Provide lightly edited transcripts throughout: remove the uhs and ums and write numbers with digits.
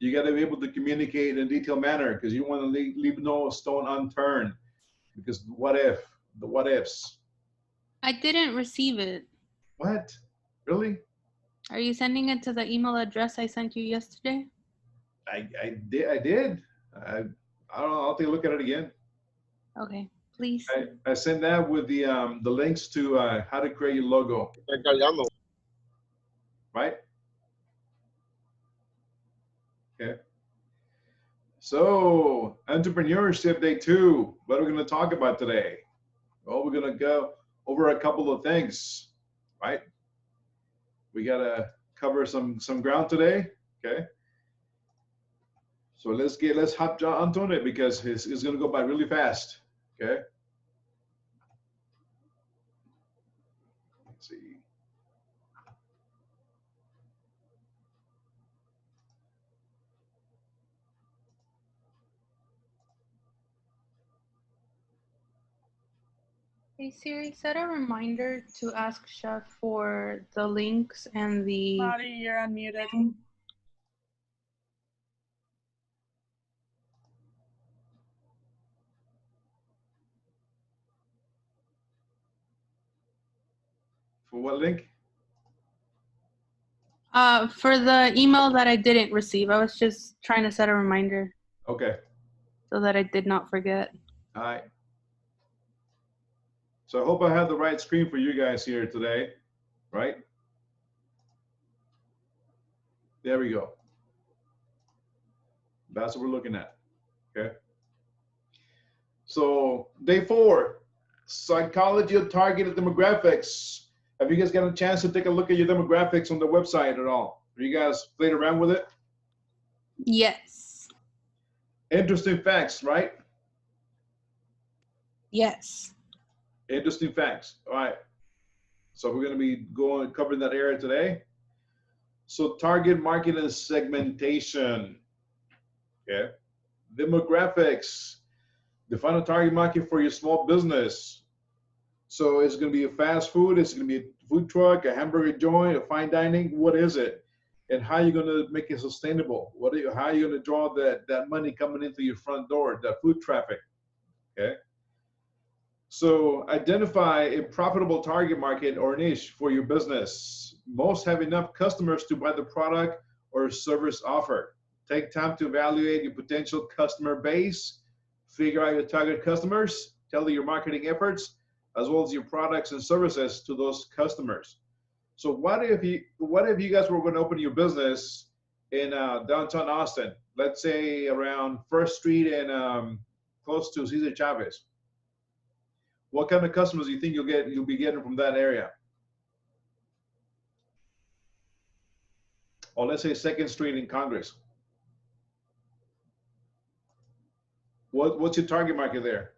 You got to be able to communicate in a detailed manner because you want to leave no stone unturned. Because what if, the what ifs. I didn't receive it. What? Really? Are you sending it to the email address I sent you yesterday? I did. I did. I don't know. I'll take a look at it again. Okay, please. I sent that with the links to how to create your logo. Right? Okay. So, entrepreneurship day 2. What are we going to talk about today? Well, we're going to go over a couple of things, right? We got to cover some ground today, okay? So let's hop onto it because it's going to go by really fast, okay? Let's see. Hey Siri, set a reminder to ask Chef for the links and the... Lottie, you're unmuted. For what link? For the email that I didn't receive. I was just trying to set a reminder. Okay. So that I did not forget. All right. So I hope I have the right screen for you guys here today, right? There we go. That's what we're looking at, okay? So day 4, psychology of targeted demographics. Have you guys got a chance to take a look at your demographics on the website at all? Have you guys played around with it? Yes. Interesting facts, right? Yes. Interesting facts. All right. So we're going to be covering that area today. So target market and segmentation. Okay. Demographics. Define a target market for your small business. So it's going to be a fast food. It's going to be a food truck, a hamburger joint, a fine dining. What is it? And how are you going to make it sustainable? How are you going to draw that money coming into your front door, that foot traffic? Okay. So identify a profitable target market or niche for your business. Most have enough customers to buy the product or service offered. Take time to evaluate your potential customer base, figure out your target customers, tailor your marketing efforts, as well as your products and services to those customers. So what if you guys were going to open your business in downtown Austin, let's say around First Street and close to Cesar Chavez? What kind of customers do you think you'll be getting from that area? Or let's say 2nd Street in Congress. What's your target market there?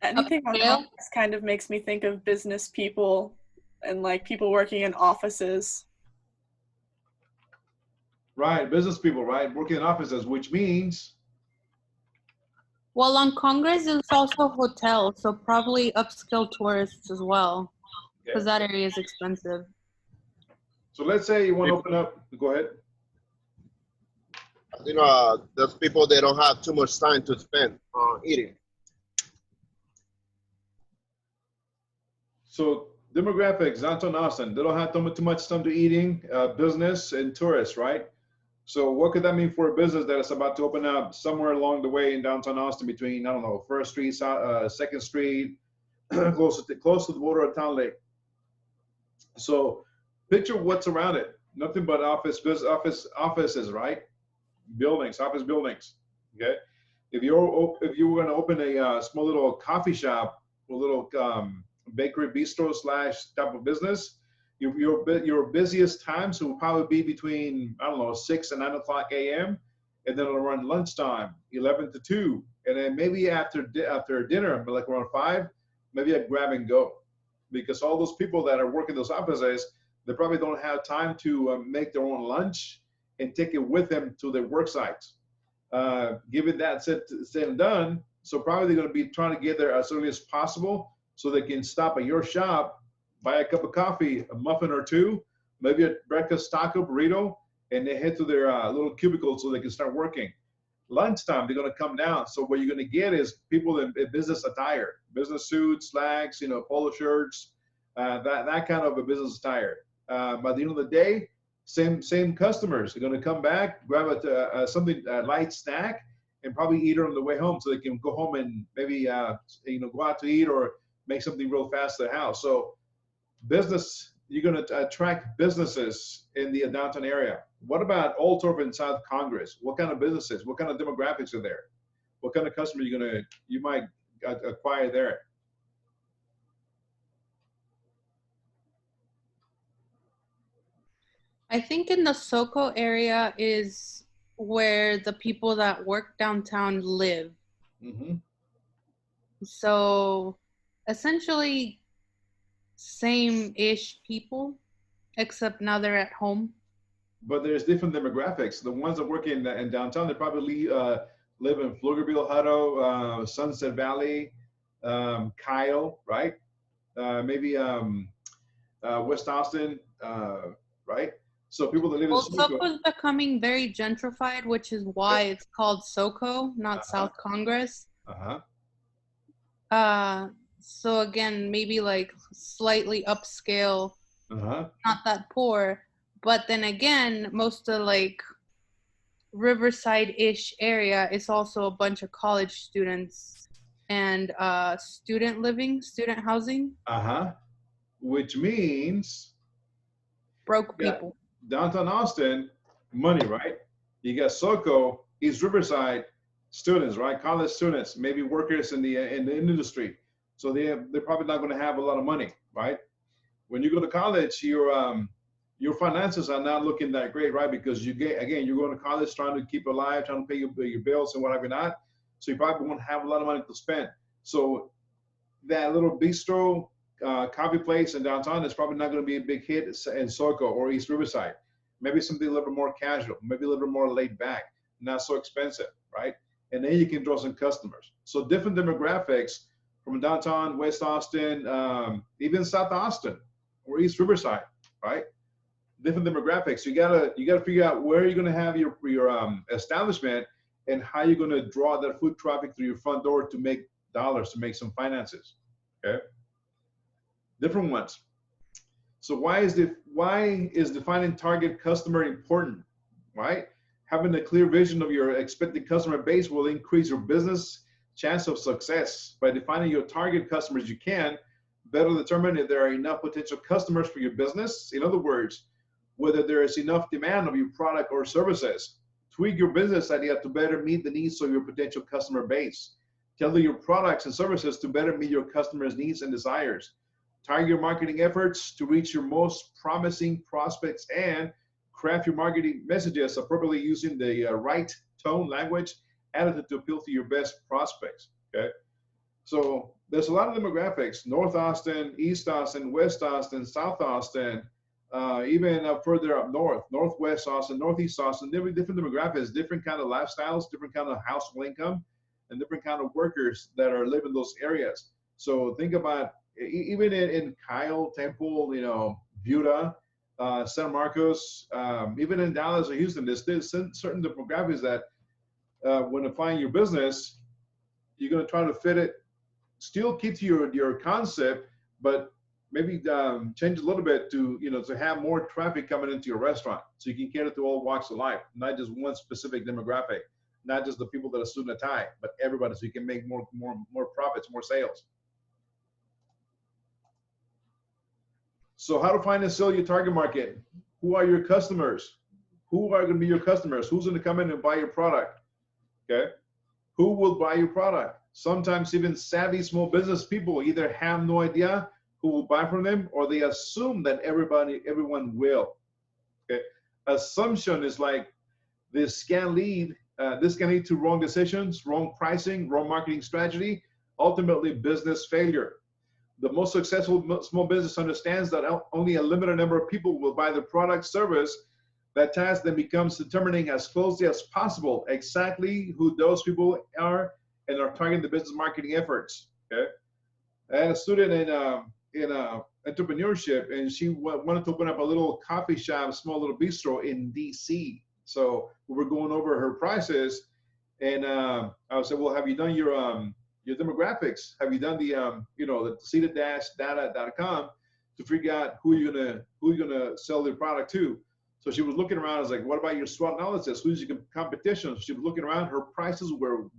Anything on Congress kind of makes me think of business people and like people working in offices. Right, business people, right? Working in offices, which means? Well, on Congress, there's also hotels, so probably upscale tourists as well, because that area is expensive. So let's say you want to open up, go ahead. You know, those people, they don't have too much time to spend eating. So demographics, downtown Austin, they don't have too much time to eating, business and tourists, right? So what could that mean for a business that is about to open up somewhere along the way in downtown Austin between, I don't know, 1st Street, 2nd Street, close to the border of Town Lake? So picture what's around it. Nothing but offices, right? Buildings, office buildings, okay? If you were going to open a small little coffee shop, a little bakery bistro / type of business, your busiest times will probably be between, I don't know, 6 and 9 o'clock a.m. and then it'll run lunchtime, 11 to 2, and then maybe after dinner, like around 5, maybe a grab and go, because all those people that are working those offices, they probably don't have time to make their own lunch and take it with them to their work sites. Given that said and done, so probably they're going to be trying to get there as early as possible so they can stop at your shop, buy a cup of coffee, a muffin or two, maybe a breakfast taco, burrito, and they head to their little cubicle so they can start working. Lunchtime, they're going to come down. So what you're going to get is people in business attire, business suits, slacks, polo shirts, that kind of a business attire. By the end of the day, same customers are going to come back, grab something light snack, and probably eat it on the way home, so they can go home and maybe go out to eat or make something real fast at the house. So business, you're going to attract businesses in the downtown area. What about Old Thorpe and South Congress? What kind of businesses? What kind of demographics are there? What kind of customer you might acquire there? I think in the SoCo area is where the people that work downtown live. Mm-hmm. So essentially same-ish people, except now they're at home. But there's different demographics. The ones that work in downtown, they probably live in Pflugerville, Hutto, Sunset Valley, Kyle, right? Maybe West Austin, right? So people that live in SoCo is becoming very gentrified, which is why it's called SoCo, not South Congress. So again, maybe like slightly upscale, not that poor. But then again, most of like Riverside-ish area is also a bunch of college students and student housing. Which means broke people. Downtown Austin, money, right? You got SoCo, East Riverside, students, right? College students, maybe workers in the industry. So they're probably not going to have a lot of money, right? When you go to college, your finances are not looking that great, right? Because you're going to college trying to keep alive, trying to pay your bills and whatever not. So you probably won't have a lot of money to spend. So that little bistro, coffee place in downtown is probably not going to be a big hit in SoCo or East Riverside. Maybe something a little bit more casual, maybe a little bit more laid back, not so expensive, right? And then you can draw some customers. So different demographics from downtown, West Austin, even South Austin or East Riverside, right? Different demographics. You gotta figure out where you're gonna have your establishment and how you're gonna draw that foot traffic through your front door to make dollars, to make some finances. Okay. Different ones. So why is defining target customer important, right? Having a clear vision of your expected customer base will increase your business chance of success. By defining your target customers, you can better determine if there are enough potential customers for your business. In other words, whether there is enough demand of your product or services. Tweak your business idea to better meet the needs of your potential customer base. Tailor your products and services to better meet your customers' needs and desires. Target your marketing efforts to reach your most promising prospects and craft your marketing messages appropriately using the right tone, language, attitude to appeal to your best prospects. Okay, so there's a lot of demographics: North Austin, East Austin, West Austin, South Austin, even further up north, Northwest Austin, Northeast Austin. Different demographics, different kind of lifestyles, different kind of household income, and different kind of workers that are living in those areas. So think about even in Kyle, Temple, Buda, San Marcos, even in Dallas or Houston, there's certain demographics that when applying your business, you're going to try to fit it, still keep to your concept, but maybe change a little bit to to have more traffic coming into your restaurant, so you can cater to all walks of life, not just one specific demographic, not just the people that are suit and tie, but everybody, so you can make more profits, more sales. So how to find and sell your target market? Who are your customers? Who are going to be your customers? Who's going to come in and buy your product? Okay, who will buy your product? Sometimes even savvy small business people either have no idea who will buy from them, or they assume that everyone will. Okay, assumption is like this can lead to wrong decisions, wrong pricing, wrong marketing strategy, ultimately business failure. The most successful small business understands that only a limited number of people will buy the product, service. That task then becomes determining as closely as possible exactly who those people are and are targeting the business marketing efforts. Okay, I had a student entrepreneurship, and she wanted to open up a little coffee shop, small little bistro in DC. So we were going over her prices, and I said, well, have you done your demographics? Have you done the the seeded-data.com to figure out who you're gonna sell your product to? So she was looking around. I was like, what about your SWOT analysis? Who's your competition? She was looking around. Her prices were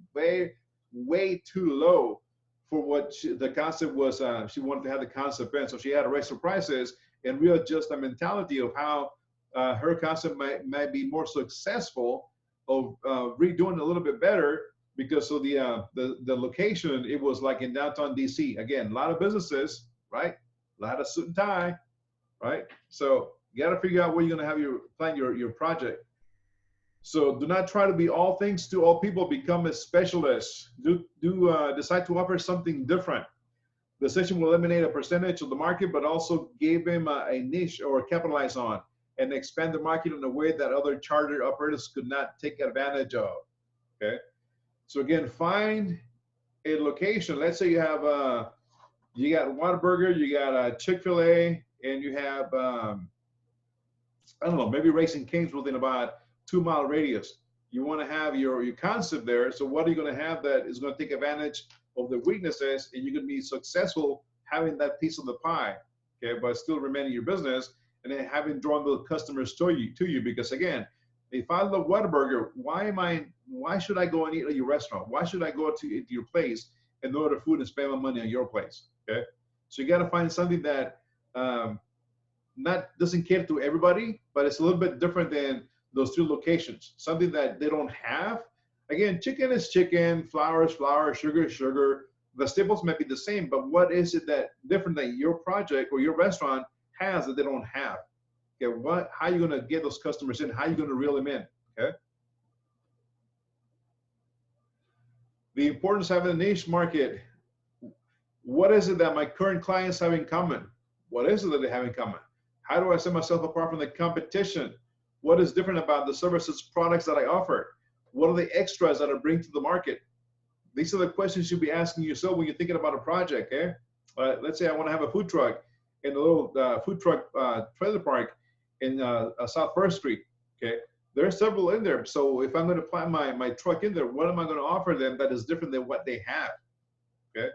way too low for what the concept was. She wanted to have the concept in. So she had to raise her prices and readjust the mentality of how her concept might be more successful of redoing a little bit better, because of the location. It was like in downtown DC. Again, a lot of businesses, right? A lot of suit and tie, right? So you got to figure out where you're going to have your project. So do not try to be all things to all people. Become a specialist. Decide to offer something different. The decision will eliminate a percentage of the market, but also give him a niche or capitalize on, and expand the market in a way that other charter operators could not take advantage of. Okay. So again, find a location. Let's say you have you got Whataburger, you got Chick-fil-A, and you have I don't know, maybe Raising Cane's within about 2-mile radius. You want to have your concept there. So what are you going to have that is going to take advantage of the weaknesses, and you're going to be successful having that piece of the pie, okay, but still remaining your business, and then having drawn the customers to you. Because again, if I love Whataburger, why should I go and eat at your restaurant? Why should I go to your place and order food and spend my money on your place? Okay, so you got to find something that doesn't cater to everybody, but it's a little bit different than those 2 locations. Something that they don't have. Again, chicken is chicken, flour is flour, sugar is sugar. The staples might be the same, but what is it that different that your project or your restaurant has that they don't have? Okay, how are you going to get those customers in? How are you going to reel them in? Okay. The importance of having a niche market. What is it that my current clients have in common? What is it that they have in common? How do I set myself apart from the competition? What is different about the services, products that I offer? What are the extras that I bring to the market? These are the questions you'll be asking yourself when you're thinking about a project. Okay? Let's say I want to have a food truck in a little food truck trailer park in South First Street. Okay, there are several in there. So if I'm going to plant my truck in there, what am I going to offer them that is different than what they have? Okay.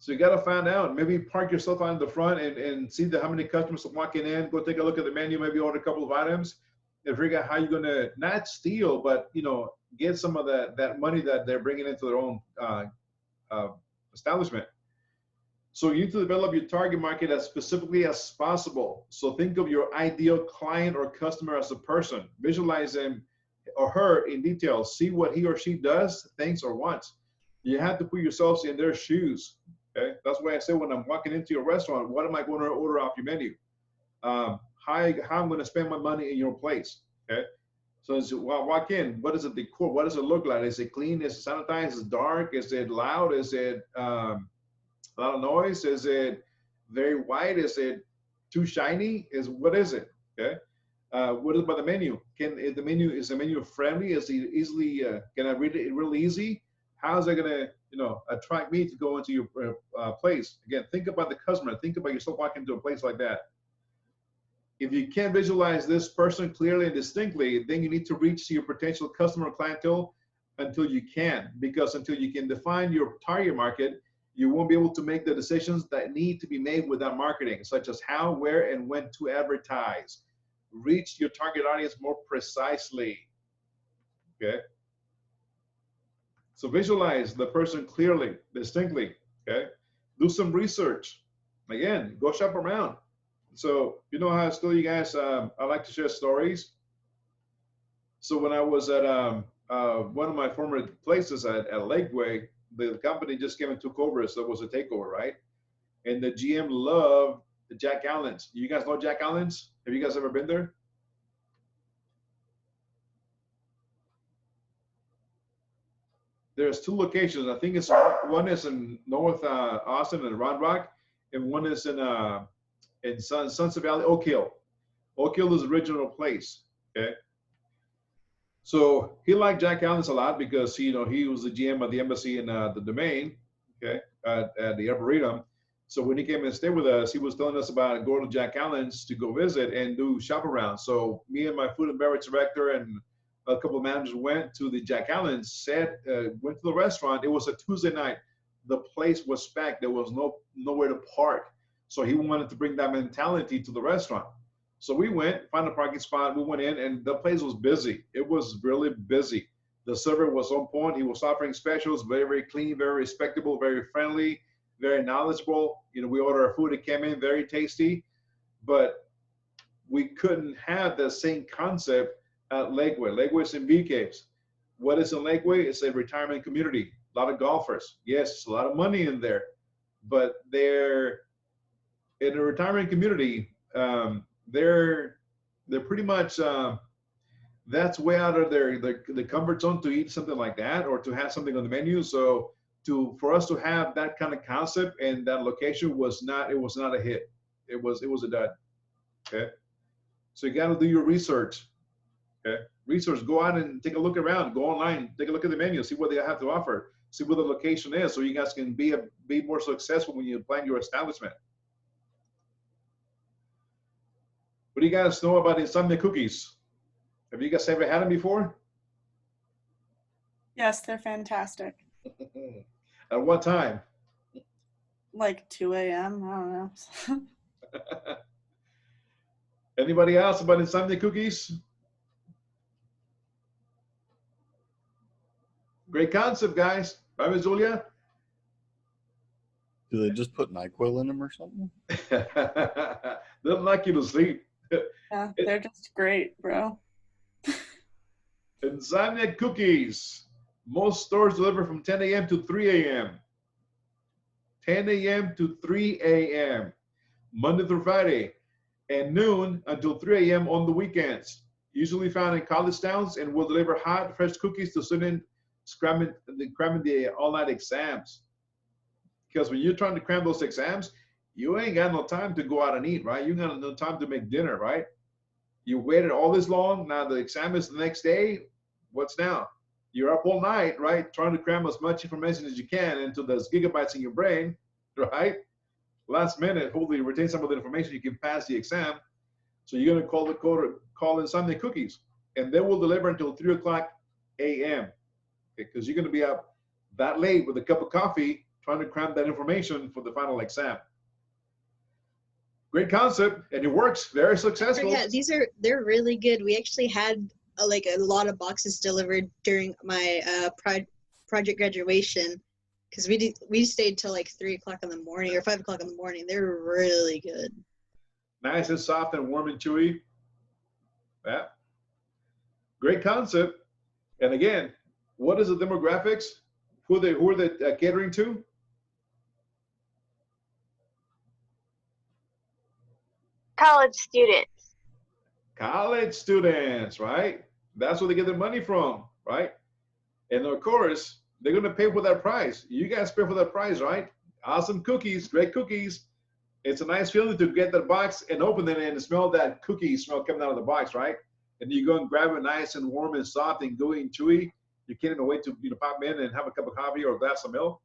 So you got to find out. Maybe park yourself out in the front and see how many customers are walking in. Go take a look at the menu. Maybe order a couple of items, and figure out how you're going to not steal, but get some of that money that they're bringing into their own establishment. So you need to develop your target market as specifically as possible. So think of your ideal client or customer as a person. Visualize him or her in detail. See what he or she does, thinks, or wants. You have to put yourselves in their shoes. Okay, that's why I say when I'm walking into your restaurant, what am I going to order off your menu? How I'm going to spend my money in your place. Okay, so as you walk in, what is the decor? What does it look like? Is it clean? Is it sanitized? Is it dark? Is it loud? Is it a lot of noise? Is it very white? Is it too shiny? What is it? Okay. What about the menu? Is the menu friendly? Is it easily? Can I read it really easy? How is it gonna, attract me to go into your place? Again, think about the customer. Think about yourself walking into a place like that. If you can't visualize this person clearly and distinctly, then you need to reach your potential customer clientele until you can. Because until you can define your target market, you won't be able to make the decisions that need to be made without marketing, such as how, where, and when to advertise. Reach your target audience more precisely. Okay. So visualize the person clearly, distinctly, okay? Do some research. Again, go shop around. So how I tell you guys, I like to share stories. So when I was at one of my former places at Lakeway, the company just came and took over, so it was a takeover, right? And the GM loved the Jack Allen's. You guys know Jack Allen's? Have you guys ever been there? There's 2 locations. I think one is in North Austin and Round Rock, and one is in Sunset Valley, Oak Hill. Oak Hill is the original place. Okay. So he liked Jack Allen's a lot because he was the GM of the embassy in the Domain. Okay. at the Arboretum. So when he came and stayed with us, he was telling us about going to Jack Allen's to go visit and do shop around. So me and my food and beverage director and a couple of managers went to the Jack Allen's, went to the restaurant. It was a Tuesday night. The place was packed. There was nowhere to park. So he wanted to bring that mentality to the restaurant. So we went, found a parking spot. We went in, and the place was busy. It was really busy. The server was on point. He was offering specials, very, very clean, very respectable, very friendly, very knowledgeable. You know, we ordered our food. It came in very tasty, but we couldn't have the same concept at Lakeway. Lakeway's in Bee Caves. What is in Lakeway? It's a retirement community. A lot of golfers. Yes, a lot of money in there, but they're in a retirement community. They're pretty much that's way out of the comfort zone to eat something like that or to have something on the menu. So for us to have that kind of concept and that location was not a hit. It was a dud. Okay, so you got to do your research. Okay, research. Go out and take a look around. Go online, take a look at the menu, see what they have to offer, see where the location is, so you guys can be more successful when you plan your establishment. What do you guys know about insomnia cookies? Have you guys ever had them before? Yes, they're fantastic. At what time? Like 2 a.m. I don't know. Anybody else about insomnia cookies? Great concept, guys. Right, Ms. Julia? Do they just put NyQuil in them or something? They'll knock you to sleep. Yeah, they're just great, bro. Insomnia cookies. Most stores deliver from 10 a.m. to 3 a.m. 10 a.m. to 3 a.m. Monday through Friday, and noon until 3 a.m. on the weekends. Usually found in college towns, and will deliver hot, fresh cookies to students cramming the all-night exams. Because when you're trying to cram those exams, you ain't got no time to go out and eat, right? You got no time to make dinner, right? You waited all this long. Now the exam is the next day. What's now? You're up all night, right? Trying to cram as much information as you can into those gigabytes in your brain, right? Last minute, hopefully you retain some of the information, you can pass the exam. So you're gonna call insomnia cookies, and they will deliver until 3 o'clock a.m. Because you're gonna be up that late with a cup of coffee trying to cram that information for the final exam. Great concept, and it works. Very successful. Yeah, they're really good. We actually had like a lot of boxes delivered during my project graduation, because we stayed till like 3 o'clock in the morning or 5 o'clock in the morning. They're really good. Nice and soft and warm and chewy. Yeah. Great concept. And again, what is the demographics? Who are they catering to? College students. College students, right? That's where they get their money from, right? And of course, they're going to pay for that price. You guys pay for that price, right? Awesome cookies, great cookies. It's a nice feeling to get that box and open it and smell that cookie smell coming out of the box, right? And you go and grab it nice and warm and soft and gooey and chewy. You can't even wait to pop in and have a cup of coffee or a glass of milk.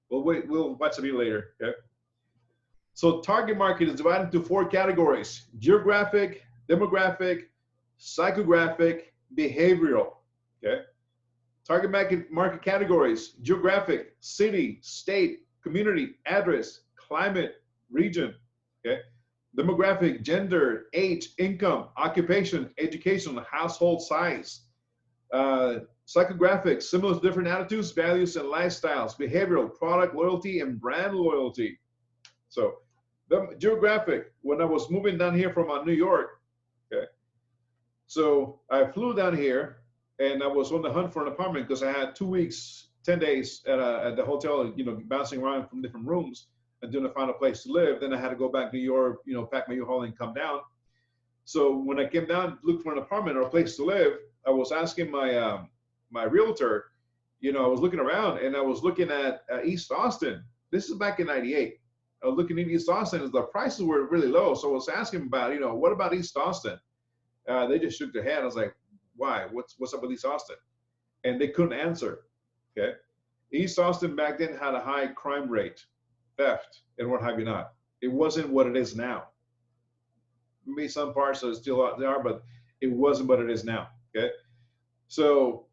We'll watch the video later, okay? So target market is divided into 4 categories: geographic, demographic, psychographic, behavioral, okay? Target market categories: geographic, city, state, community, address, climate, region, okay? Demographic, gender, age, income, occupation, education, household size. Psychographic, similar to different attitudes, values, and lifestyles. Behavioral, product loyalty, and brand loyalty. So the geographic, when I was moving down here from New York, okay, so I flew down here and I was on the hunt for an apartment because I had 2 weeks, 10 days at the hotel, bouncing around from different rooms until I found a place to live. Then I had to go back to New York, pack my U-Haul and come down. So when I came down to look for an apartment or a place to live, I was asking my my realtor, I was looking around and I was looking at East Austin. This is back in '98. I was looking at East Austin and the prices were really low. So I was asking about, what about East Austin? They just shook their head. I was like, why? What's up with East Austin? And they couldn't answer. Okay. East Austin back then had a high crime rate, theft, and what have you not. It wasn't what it is now. Maybe some parts are still out there, but it wasn't what it is now. Okay, so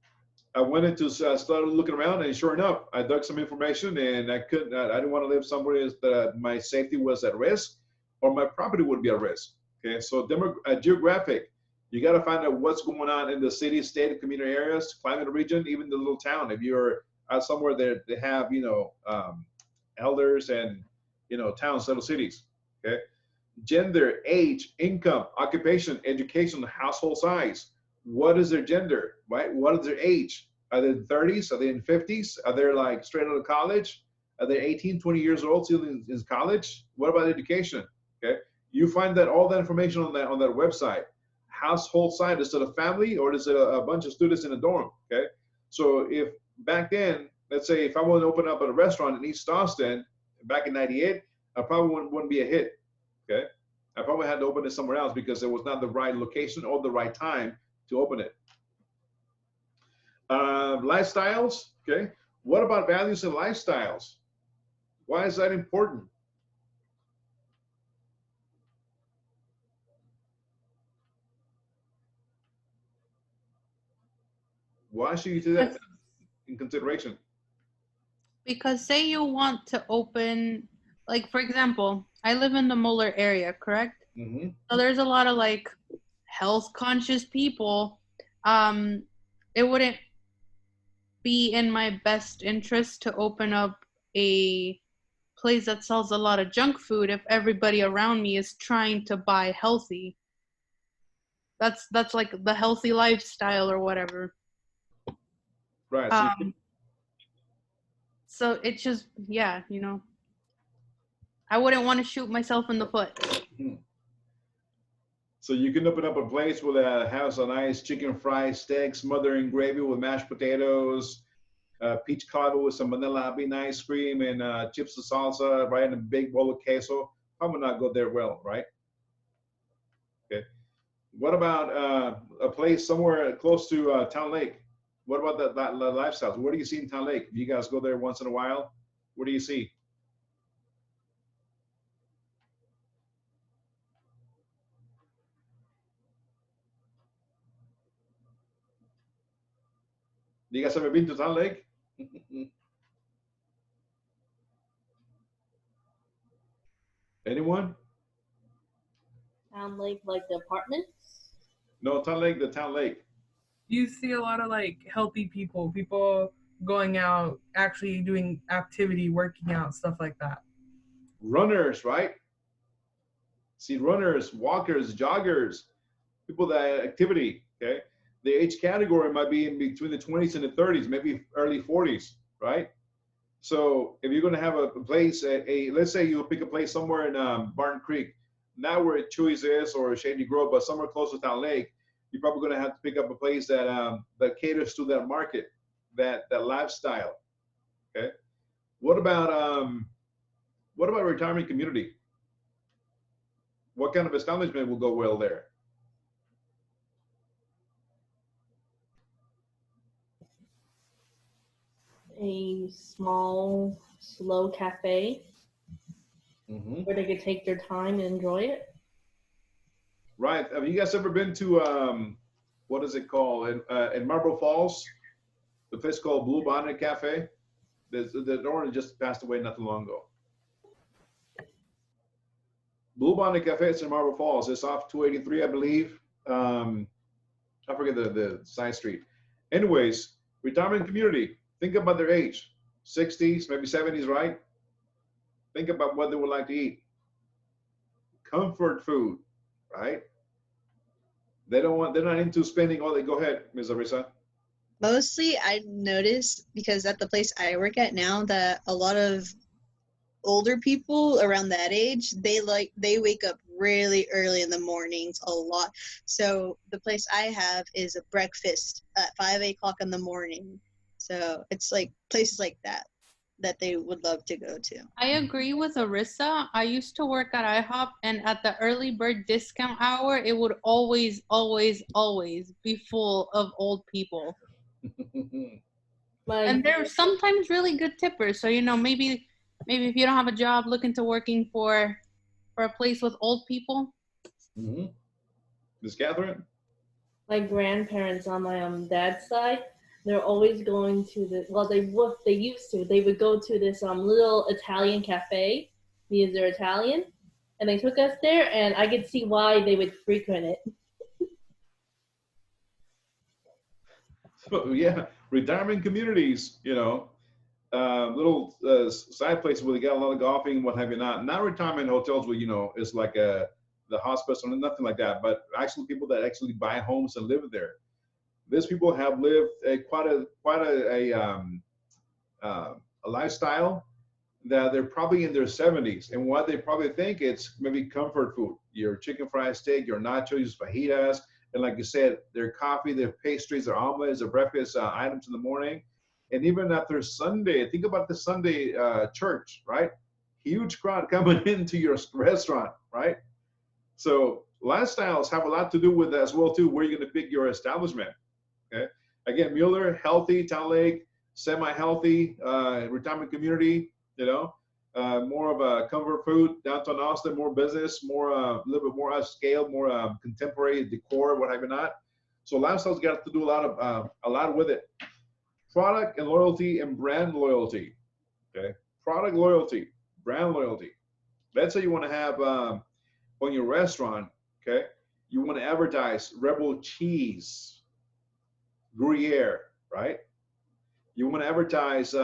I went into started looking around, and sure enough, I dug some information, and I couldn't. I didn't want to live somewhere that my safety was at risk, or my property would be at risk. Okay, so geographic. You got to find out what's going on in the city, state, and community areas, climate region, even the little town. If you're somewhere that they have, elders and, towns, little cities. Okay. Gender, age, income, occupation, education, household size. What is their gender, right? What is their age? Are they in 30s? Are they in 50s? Are they like straight out of college? Are they 18, 20 years old, still in college? What about education? Okay. You find that all that information on that website. Household size, is it a family or is it a bunch of students in a dorm? Okay. So if back then, let's say if I wanted to open up a restaurant in East Austin back in '98, I probably wouldn't be a hit. Okay. I probably had to open it somewhere else because it was not the right location or the right time to open it. Lifestyles. Okay. What about values and lifestyles? Why is that important? Why should you do that in consideration? Because say you want to open, like for example, I live in the Muller area, correct? Mm-hmm. So there's a lot of like health conscious people. It wouldn't be in my best interest to open up a place that sells a lot of junk food if everybody around me is trying to buy healthy. That's like the healthy lifestyle or whatever. Right. So it's just, yeah, I wouldn't want to shoot myself in the foot. So you can open up a place where that has a nice chicken fried steak smothered in gravy with mashed potatoes, peach cobbler with some vanilla bean ice cream, and chips of salsa, right, and a big bowl of queso. Probably not go there well, right? Okay. What about a place somewhere close to Town Lake? What about that lifestyle? What do you see in Town Lake? You guys go there once in a while. What do you see? You guys ever been to Town Lake? Anyone? Town Lake, like the apartments? No, Town Lake, the Town Lake. You see a lot of like healthy people going out, actually doing activity, working out, stuff like that. Runners, right? See runners, walkers, joggers, people that activity, okay? The age category might be in between the 20s and the 30s, maybe early 40s, right? So if you're going to have a place, let's say you pick a place somewhere in Barton Creek, not where Chewy's is or Shady Grove, but somewhere close to Town Lake, you're probably going to have to pick up a place that that caters to that market, that lifestyle. Okay. What about retirement community? What kind of establishment will go well there? A small, slow cafe where they could take their time and enjoy it. Right. Have you guys ever been to what is it called in Marble Falls? The place called Blue Bonnet Cafe. The owner just passed away not too long ago. Blue Bonnet Cafe is in Marble Falls. It's off 283, I believe. I forget the side street. Anyways, retirement community. Think about their age, 60s, maybe 70s, right? Think about what they would like to eat. Comfort food, right? They're not into spending all they go ahead, Ms. Arisa. Mostly I noticed, because at the place I work at now, that a lot of older people around that age, they wake up really early in the mornings a lot. So the place I have is a breakfast at 5 o'clock in the morning. So it's like places like that they would love to go to. I agree with Arissa. I used to work at IHOP, and at the early bird discount hour, it would always, always, always be full of old people. And they're sometimes really good tippers. So, you know, maybe if you don't have a job, look into working for a place with old people. Mm-hmm. Miss Catherine? My grandparents on my dad's side, they're always going to they used to. They would go to this little Italian cafe because they're Italian, and they took us there, and I could see why they would frequent it. So, yeah, retirement communities, you know, little side places where they got a lot of golfing and what have you not. Not retirement hotels where, you know, it's like the hospital and nothing like that, but actually people that actually buy homes and live there. These people have lived quite a lifestyle that they're probably in their 70s, and what they probably think it's maybe comfort food, your chicken fried steak, your nachos, fajitas, and like you said, their coffee, their pastries, their omelets, their breakfast items in the morning. And even after Sunday, think about the Sunday church, right? Huge crowd coming into your restaurant, right? So lifestyles have a lot to do with that as well too, where you're going to pick your establishment. Okay. Again, Mueller, healthy, Town Lake, semi-healthy, retirement community, you know, more of a comfort food, downtown Austin, more business, more, a little bit more upscale, more contemporary decor, what have you not. So lifestyles got to do a lot with it. Product and loyalty and brand loyalty. Okay. Product loyalty, brand loyalty. Let's say you want to have on your restaurant, okay, you want to advertise Rebel cheese, Gruyere, right? You want to advertise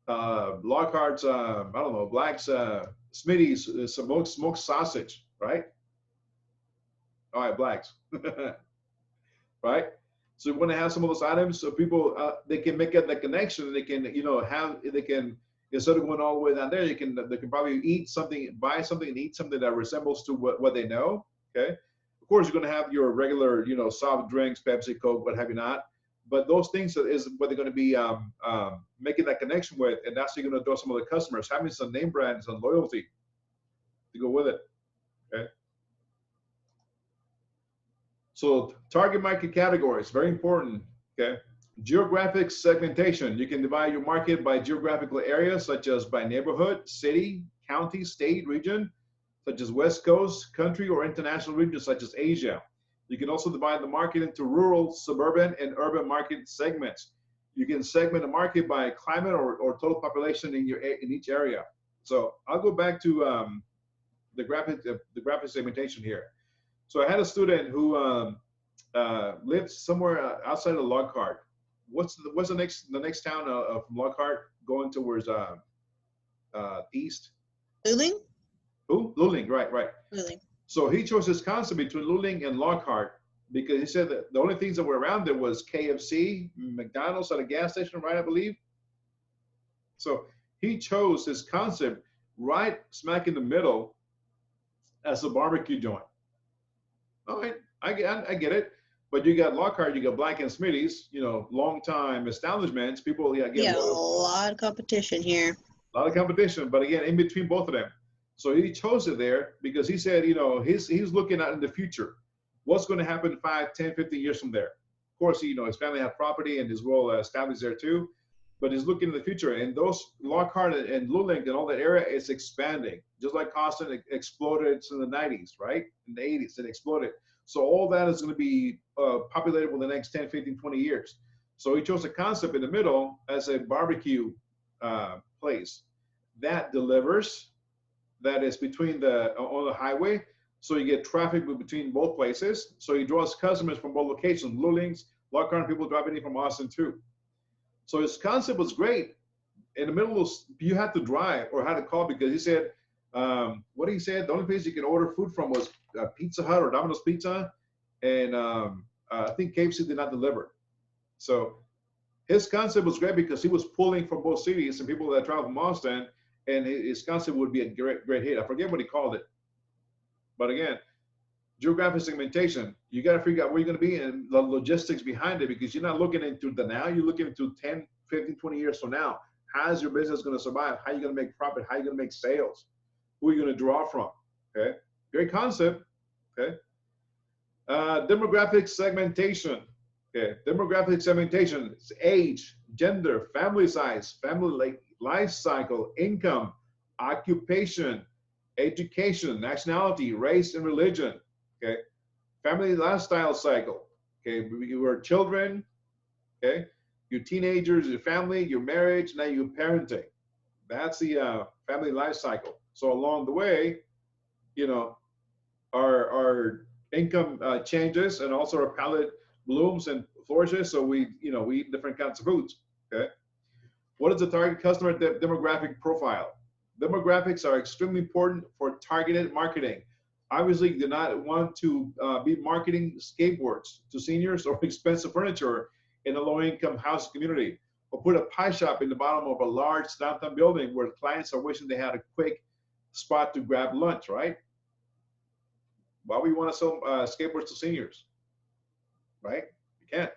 Lockhart's, I don't know, Black's, Smitty's smoked sausage, right? All right, Black's, right? So you want to have some of those items so people, they can make the connection. They can, you know, instead of going all the way down there, they can probably eat something, buy something and eat something that resembles to what they know, okay? Of course, you're going to have your regular, you know, soft drinks, Pepsi, Coke, what have you not. But those things is what they're going to be making that connection with, and that's how you're going to draw some of the customers, having some name brands and loyalty to go with it, okay? So target market categories, very important, okay? Geographic segmentation. You can divide your market by geographical areas, such as by neighborhood, city, county, state, region, such as West Coast, country, or international regions, such as Asia. You can also divide the market into rural, suburban, and urban market segments. You can segment the market by climate or total population in each area. So I'll go back to the graphic segmentation here. So I had a student who lived somewhere outside of Lockhart. What's the next town from Lockhart going towards east? Luling? Who? Luling, right. Luling. So he chose his concept between Luling and Lockhart because he said that the only things that were around there was KFC, McDonald's at a gas station, right, I believe. So he chose his concept right smack in the middle as a barbecue joint. All right, I get it. But you got Lockhart, you got Black and Smitty's, you know, long time establishments. People, a lot of competition here. A lot of competition, but again, in between both of them. So he chose it there because he said, you know, he's looking out in the future. What's going to happen 5, 10, 15 years from there? Of course, you know, his family had property and is well established there too, but he's looking in the future. And those Lockhart and Luling and all that area is expanding. Just like Austin exploded in the 90s, right? In the 80s, it exploded. So all that is going to be populated for the next 10, 15, 20 years. So he chose a concept in the middle as a barbecue place that delivers, that is between on the highway. So you get traffic between both places. So he draws customers from both locations, Luling's, Lockhart, people driving in from Austin too. So his concept was great. In the middle of, you had to drive or had to call because he said, what he said, the only place you could order food from was Pizza Hut or Domino's Pizza. And I think KFC did not deliver. So his concept was great because he was pulling from both cities and people that travel from Austin, and his concept would be a great hit. I forget what he called it. But again, geographic segmentation, you got to figure out where you're going to be and the logistics behind it, because you're not looking into the now, you're looking into 10, 15, 20 years from now. How is your business going to survive? How are you going to make profit? How are you going to make sales? Who are you going to draw from? Okay, great concept. Okay. Demographic segmentation. Okay, demographic segmentation, it's age, gender, family size, family life cycle, income, occupation, education, nationality, race, and religion. Okay, family lifestyle cycle. Okay, you are children. Okay, your teenagers, your family, your marriage, now your parenting. That's the family life cycle. So along the way, you know, our income changes, and also our palate blooms and flourishes. So we eat different kinds of foods. Okay. What is the target customer demographic profile? Demographics are extremely important for targeted marketing. Obviously, you do not want to be marketing skateboards to seniors or expensive furniture in a low-income housing community, or put a pie shop in the bottom of a large downtown building where clients are wishing they had a quick spot to grab lunch, right? Why would you want to sell skateboards to seniors, right? You can't.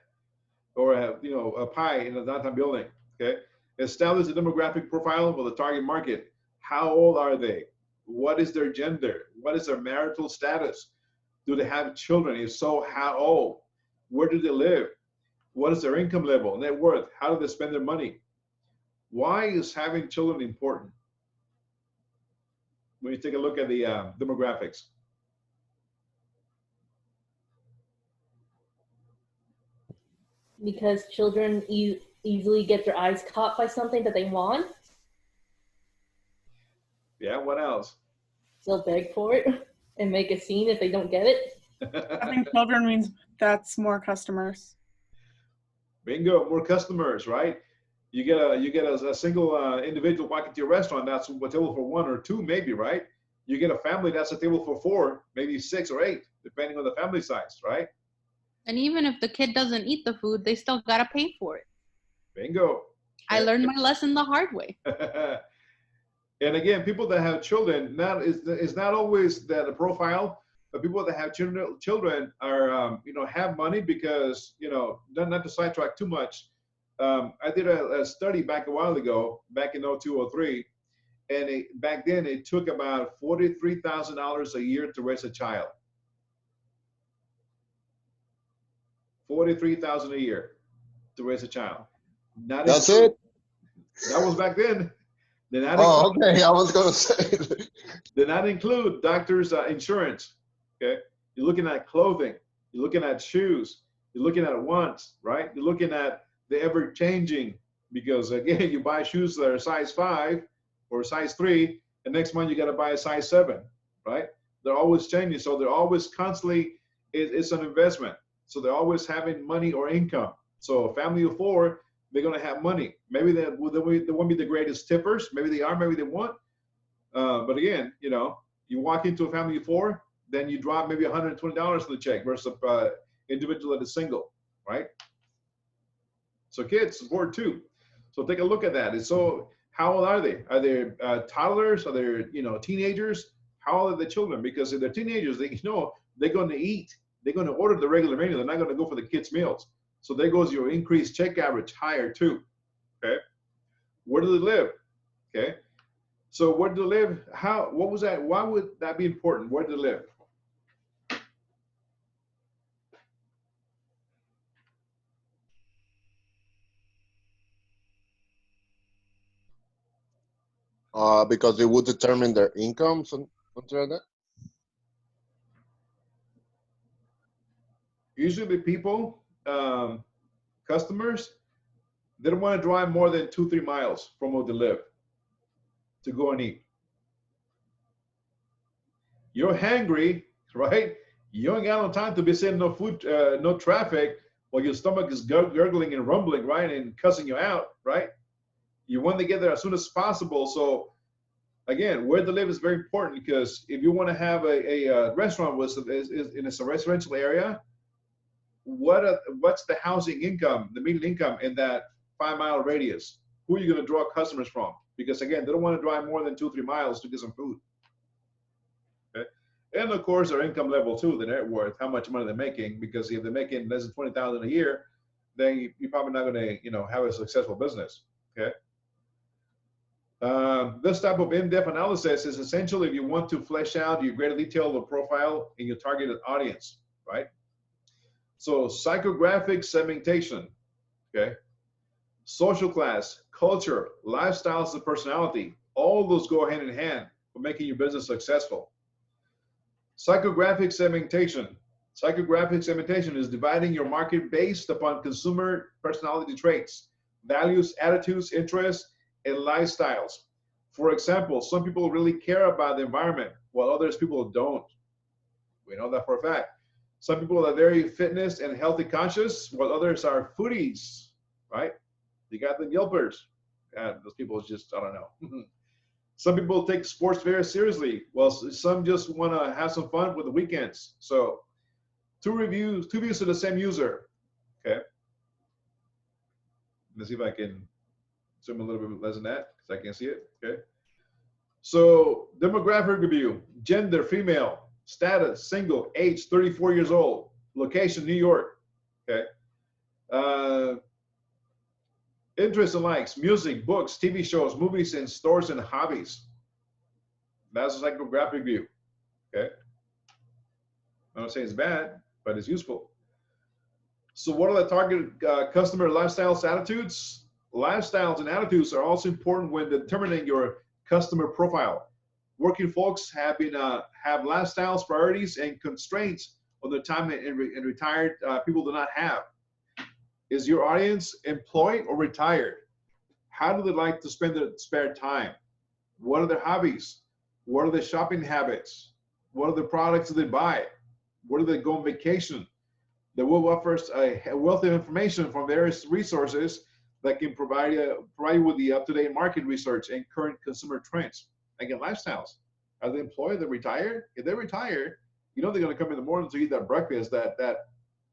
Or a pie in a downtown building. Okay. Establish the demographic profile for the target market. How old are they? What is their gender? What is their marital status? Do they have children? If so, how old? Where do they live? What is their income level, net worth? How do they spend their money? Why is having children important? When you take a look at the demographics. Because children easily get their eyes caught by something that they want. Yeah, what else? They'll beg for it and make a scene if they don't get it. Having children means that's more customers. Bingo, more customers, right? You get a single individual walking to your restaurant, that's a table for one or two, maybe, right? You get a family, that's a table for four, maybe 6 or 8, depending on the family size, right? And even if the kid doesn't eat the food, they still gotta pay for it. Bingo. I learned my lesson the hard way. And again, people that have children, is not always that a profile, but people that have children are have money because not to sidetrack too much. I did a study back a while ago, back in 02, 03, and back then it took about $43,000 a year to raise a child. $43,000 a year to raise a child. That's it? That was back then. Okay, I was gonna say. Did not include doctors' insurance. Okay, you're looking at clothing, you're looking at shoes, you're looking at wants, right? You're looking at the ever-changing, because again, you buy shoes that are size 5 or size 3, and next month you got to buy a size 7, right? They're always changing, so they're always constantly. It's an investment, so they're always having money or income. So a family of 4. They're going to have money. Maybe they won't be the greatest tippers. Maybe they are, maybe they won't. But again, you walk into a family of 4, then you drop maybe $120 in the check versus an individual that is single, right? So kids support too. So take a look at that. And so how old are they? Are they toddlers? Are they teenagers? How old are the children? Because if they're teenagers, they're going to eat. They're going to order the regular menu. They're not going to go for the kids' meals. So there goes your increased check average higher too. Okay. Where do they live? Okay. So where do they live? What was that? Why would that be important? Where do they live? Because it would determine their income, something like that. Usually people, customers, they don't want to drive more than 2-3 miles from where they live to go and eat. You're hangry, right? You ain't got no time to be sitting no food, no traffic, while your stomach is gurgling and rumbling, right, and cussing you out, right? You want to get there as soon as possible. So again, where to live is very important, because if you want to have a restaurant in a residential area, what's the housing income, the median income in that 5-mile radius? Who are you going to draw customers from? Because again, they don't want to drive more than 2-3 miles to get some food. Okay, and of course their income level too, the net worth, how much money they're making. Because if they're making less than $20,000 a year, then you're probably not going to have a successful business. Okay. This type of in-depth analysis is essential if you want to flesh out your greater detail of the profile in your targeted audience, right? So psychographic segmentation, okay? Social class, culture, lifestyles, and personality, all those go hand in hand for making your business successful. Psychographic segmentation. Psychographic segmentation is dividing your market based upon consumer personality traits, values, attitudes, interests, and lifestyles. For example, some people really care about the environment, while others people don't. We know that for a fact. Some people are very fitness and healthy conscious, while others are foodies, right? You got the Yelpers. Those people just, I don't know. Some people take sports very seriously, while some just want to have some fun with the weekends. So two views of the same user, okay? Let's see if I can zoom a little bit less than that, because I can't see it, okay? So demographic review, gender, female, status, single, age, 34 years old, location, New York, okay? Interests and likes, music, books, TV shows, movies, and stores and hobbies. That's a psychographic view, okay? I don't say it's bad, but it's useful. So what are the target customer lifestyles, attitudes? Lifestyles and attitudes are also important when determining your customer profile. Working folks have lifestyles, priorities, and constraints on their time, and retired people do not have. Is your audience employed or retired? How do they like to spend their spare time? What are their hobbies? What are their shopping habits? What are the products that they buy? Where do they go on vacation? The web offers a wealth of information from various resources that can provide you with the up-to-date market research and current consumer trends. Again, lifestyles. Are they employed? Are they retired? If they're retired, you know they're going to come in the morning to eat that breakfast, that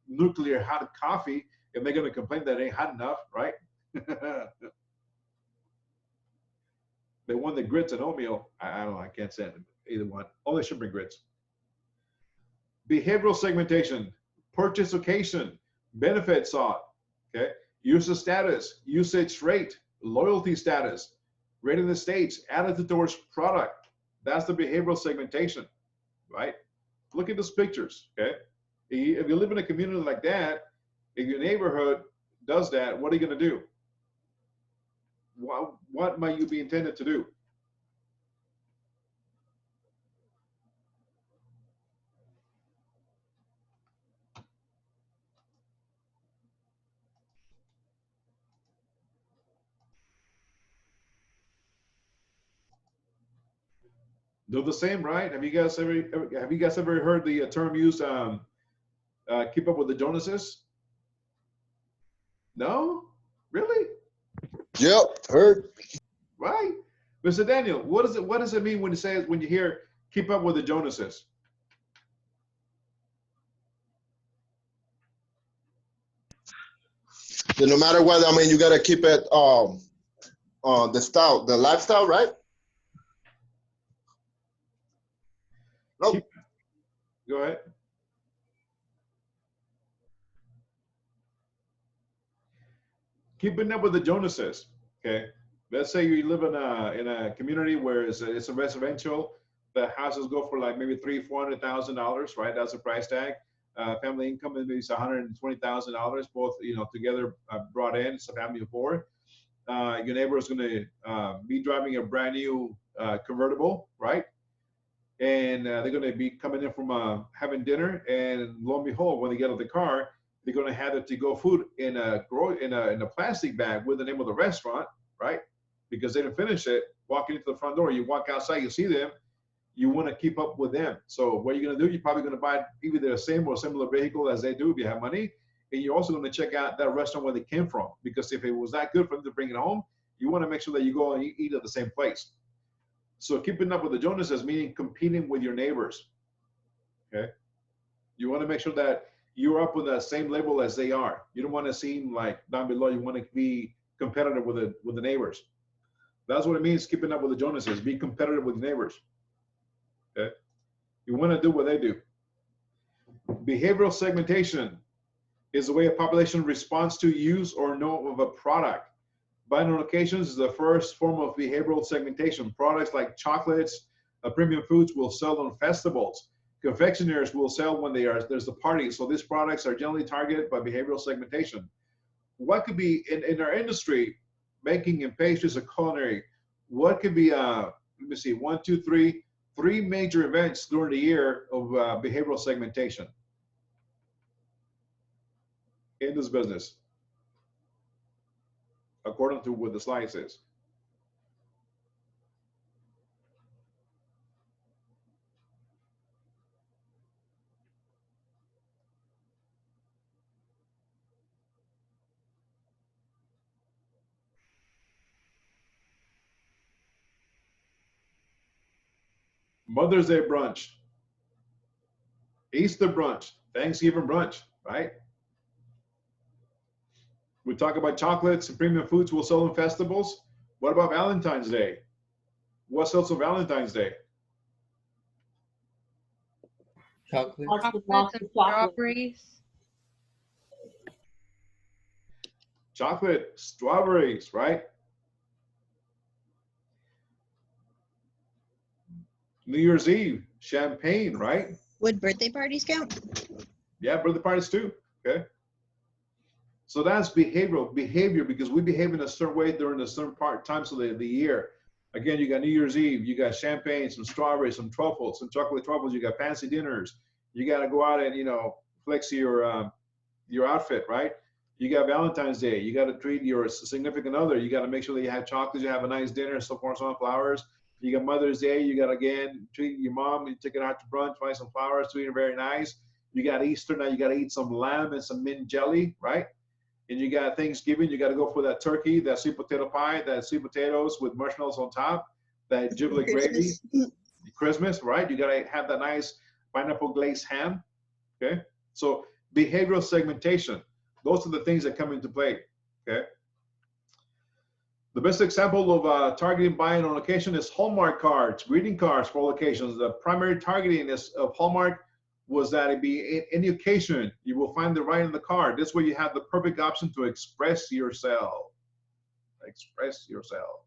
nuclear hot coffee, and they're going to complain that it ain't hot enough, right? They want the grits and oatmeal. I don't know. I can't stand either one. Only shrimp and grits. Behavioral segmentation, purchase occasion, benefit sought, okay? User status, usage rate, loyalty status, rate in the States, attitude towards product. That's the behavioral segmentation, right? Look at those pictures, okay? If you live in a community like that, if your neighborhood does that, what are you going to do? What might you be intended to do? Do the same, right? Have you guys ever heard the term used, keep up with the Joneses? No? Really? Yep, heard. Right? Mr. Daniel, what does it mean when you hear keep up with the Joneses? So no matter what, I mean, you gotta keep it the lifestyle, right? Nope. Go ahead. Keeping up with the Joneses. Okay. Let's say you live in a community where it's a residential. The houses go for like maybe $300,000-$400,000, right? That's the price tag. Family income maybe is $120,000, both together brought in. It's a family of four. Your neighbor is going to be driving a brand new convertible, right? And they're going to be coming in from having dinner, and lo and behold, when they get out of the car, they're going to have the to-go food in a plastic bag with the name of the restaurant, right? Because they didn't finish it. Walking into the front door, you walk outside, you see them, you want to keep up with them. So what you're going to do, you're probably going to buy either the same or similar vehicle as they do if you have money, and you're also going to check out that restaurant where they came from, because if it was that good for them to bring it home, you want to make sure that you go and eat at the same place. So keeping up with the Joneses meaning competing with your neighbors, okay? You want to make sure that you're up with the same level as they are. You don't want to seem like down below. You want to be competitive with the neighbors. That's what it means, keeping up with the Joneses. Be competitive with neighbors, okay? You want to do what they do. Behavioral segmentation is the way a population responds to use or know of a product. Buying on occasions is the first form of behavioral segmentation. Products like chocolates, premium foods will sell on festivals. Confectioners will sell when there's a party. So these products are generally targeted by behavioral segmentation. What could be in our industry, baking and pastries or culinary, what could be, let me see, 1, 2, 3, 3 major events during the year of behavioral segmentation in this business, according to what the slide says. Mother's Day brunch, Easter brunch, Thanksgiving brunch, right? We talk about chocolates and premium foods we'll sell in festivals. What about Valentine's Day? What sells on Valentine's Day? Chocolate. Chocolates and strawberries. Chocolate, strawberries, right? New Year's Eve, champagne, right? Would birthday parties count? Yeah, birthday parties too. Okay. So that's behavioral behavior because we behave in a certain way during a certain times of the year. Again, you got New Year's Eve, you got champagne, some strawberries, some truffles, some chocolate truffles. You got fancy dinners. You got to go out and flex your outfit, right? You got Valentine's Day. You got to treat your significant other. You got to make sure that you have chocolates, you have a nice dinner, so forth, so on, flowers. You got Mother's Day. You got again treat your mom. You take it out to brunch, buy some flowers, treat her very nice. You got Easter now. You got to eat some lamb and some mint jelly, right? And you got Thanksgiving, you got to go for that turkey, that sweet potato pie, that sweet potatoes with marshmallows on top, that giblet gravy. Christmas, right? You got to have that nice pineapple glazed ham. Okay. So behavioral segmentation, those are the things that come into play. Okay. The best example of targeting buying on location is Hallmark cards, greeting cards for all occasions. The primary targeting of Hallmark was that it be any occasion, you will find the right in the card. This way you have the perfect option to express yourself. Express yourself.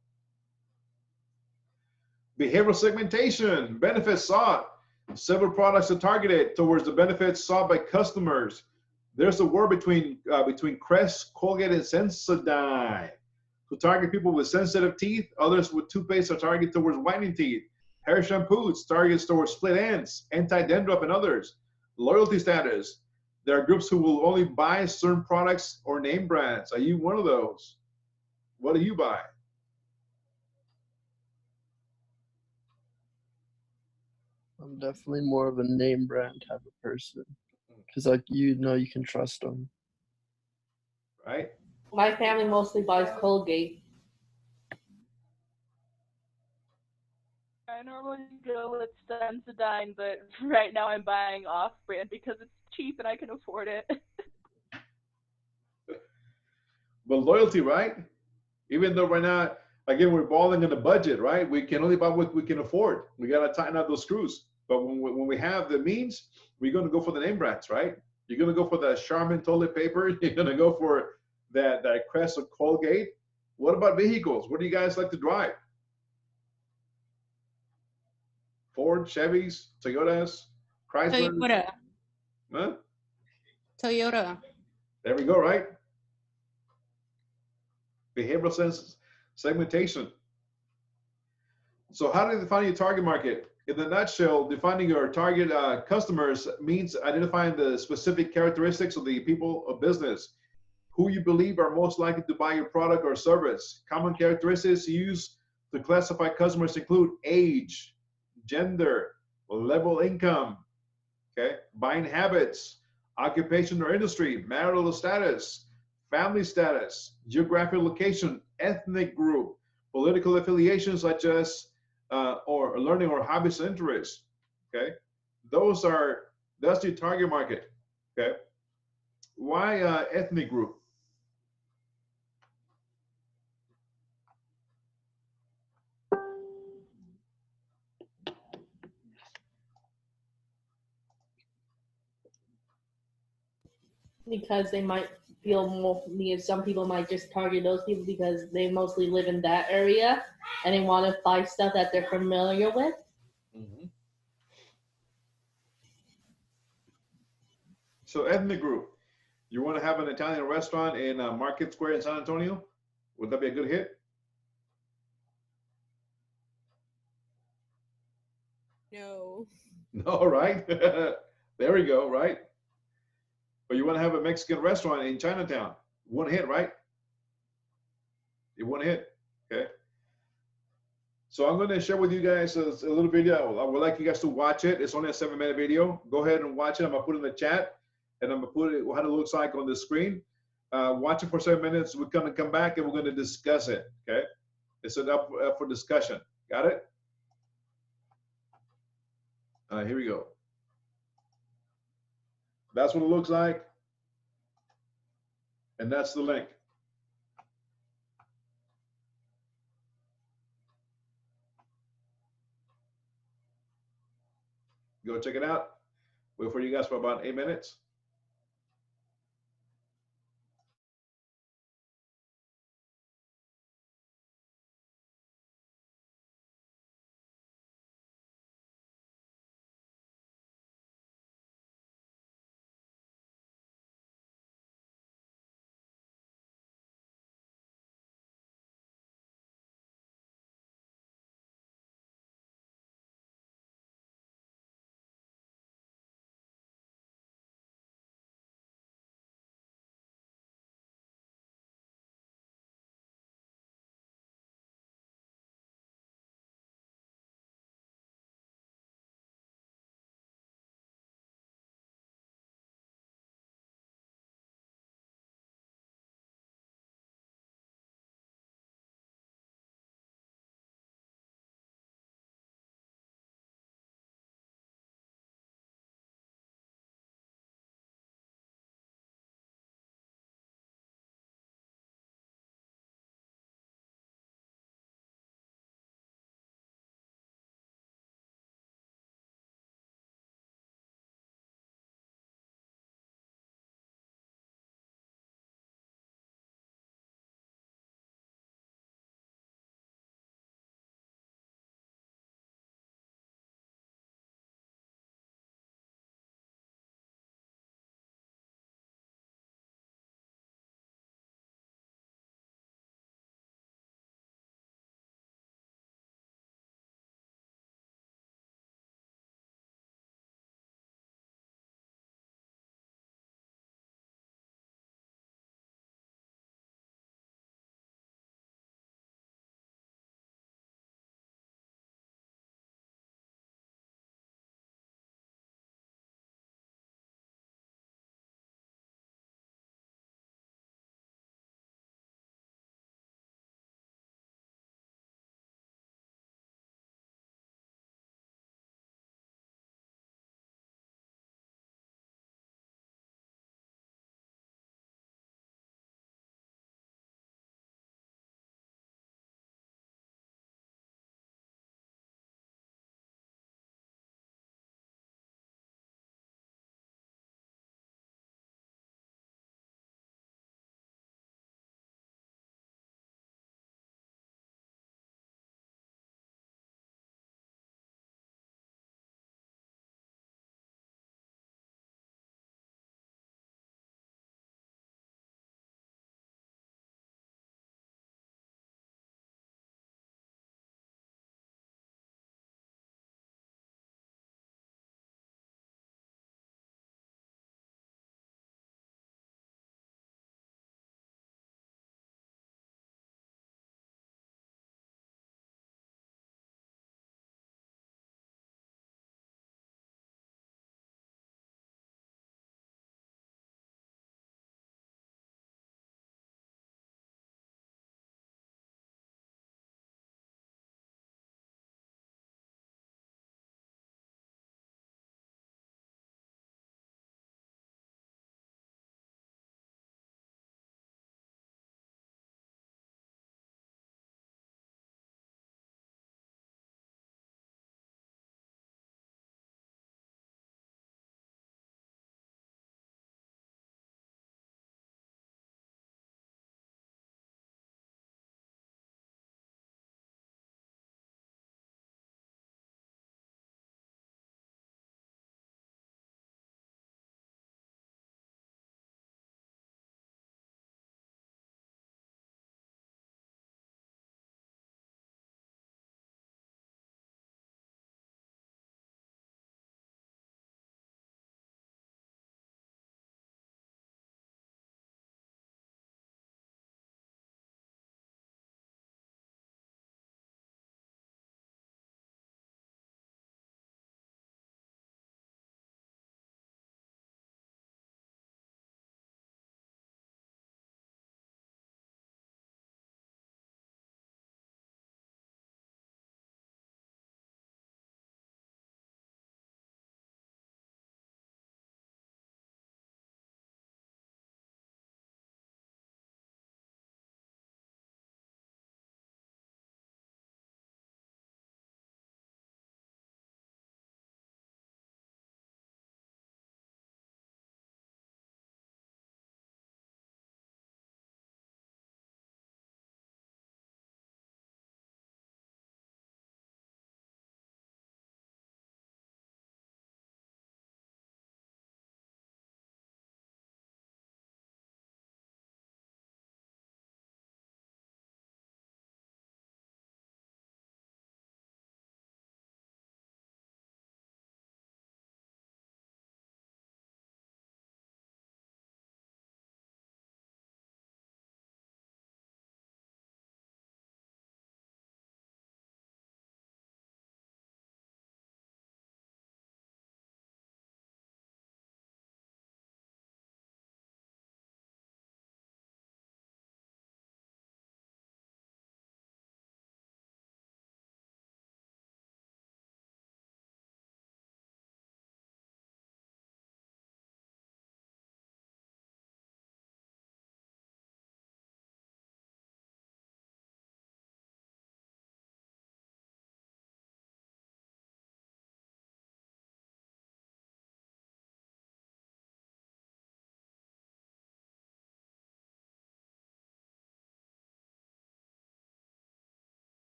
Behavioral segmentation, benefits sought. Several products are targeted towards the benefits sought by customers. There's a war between Crest, Colgate, and Sensodyne. To target people with sensitive teeth, others with toothpaste are targeted towards whitening teeth. Hair shampoos targets towards split ends, anti-dandruff, and others. Loyalty status. There are groups who will only buy certain products or name brands. Are you one of those? What do you buy? I'm definitely more of a name brand type of person. Because you can trust them. Right? My family mostly buys Colgate. I normally go with Sensodyne, but right now I'm buying off-brand because it's cheap and I can afford it. But loyalty, right? Even though right now, again, we're balling in the budget, right? We can only buy what we can afford. We got to tighten out those screws. But when we have the means, we're going to go for the name brands, right? You're going to go for the Charmin toilet paper. You're going to go for that Crest of Colgate. What about vehicles? What do you guys like to drive? Ford, Chevys, Toyotas, Chrysler. Toyota. Huh? Toyota. There we go, right? Behavioral segmentation. So how do you define your target market? In the nutshell, defining your target customers means identifying the specific characteristics of the people of business, who you believe are most likely to buy your product or service. Common characteristics used to classify customers include age, gender, level income, okay, buying habits, occupation or industry, marital status, family status, geographic location, ethnic group, political affiliations such as or learning or hobbies and interests. Okay, that's your target market. Okay, why ethnic group? Because they might feel more, because some people might just target those people because they mostly live in that area and they want to buy stuff that they're familiar with. Mm-hmm. So ethnic group. You want to have an Italian restaurant in Market Square in San Antonio? Would that be a good hit? No. No, right? There we go, right? But you want to have a Mexican restaurant in Chinatown. One hit, right? It won't hit. Okay. So I'm going to share with you guys a little video. I would like you guys to watch it. It's only a 7-minute video. Go ahead and watch it. I'm going to put it in the chat, and I'm going to put it what it looks like on the screen. Watch it for 7 minutes. We're going to come back and we're going to discuss it. Okay. It's up for discussion. Got it? All right, here we go. That's what it looks like. And that's the link. Go check it out. Wait for you guys for about 8 minutes.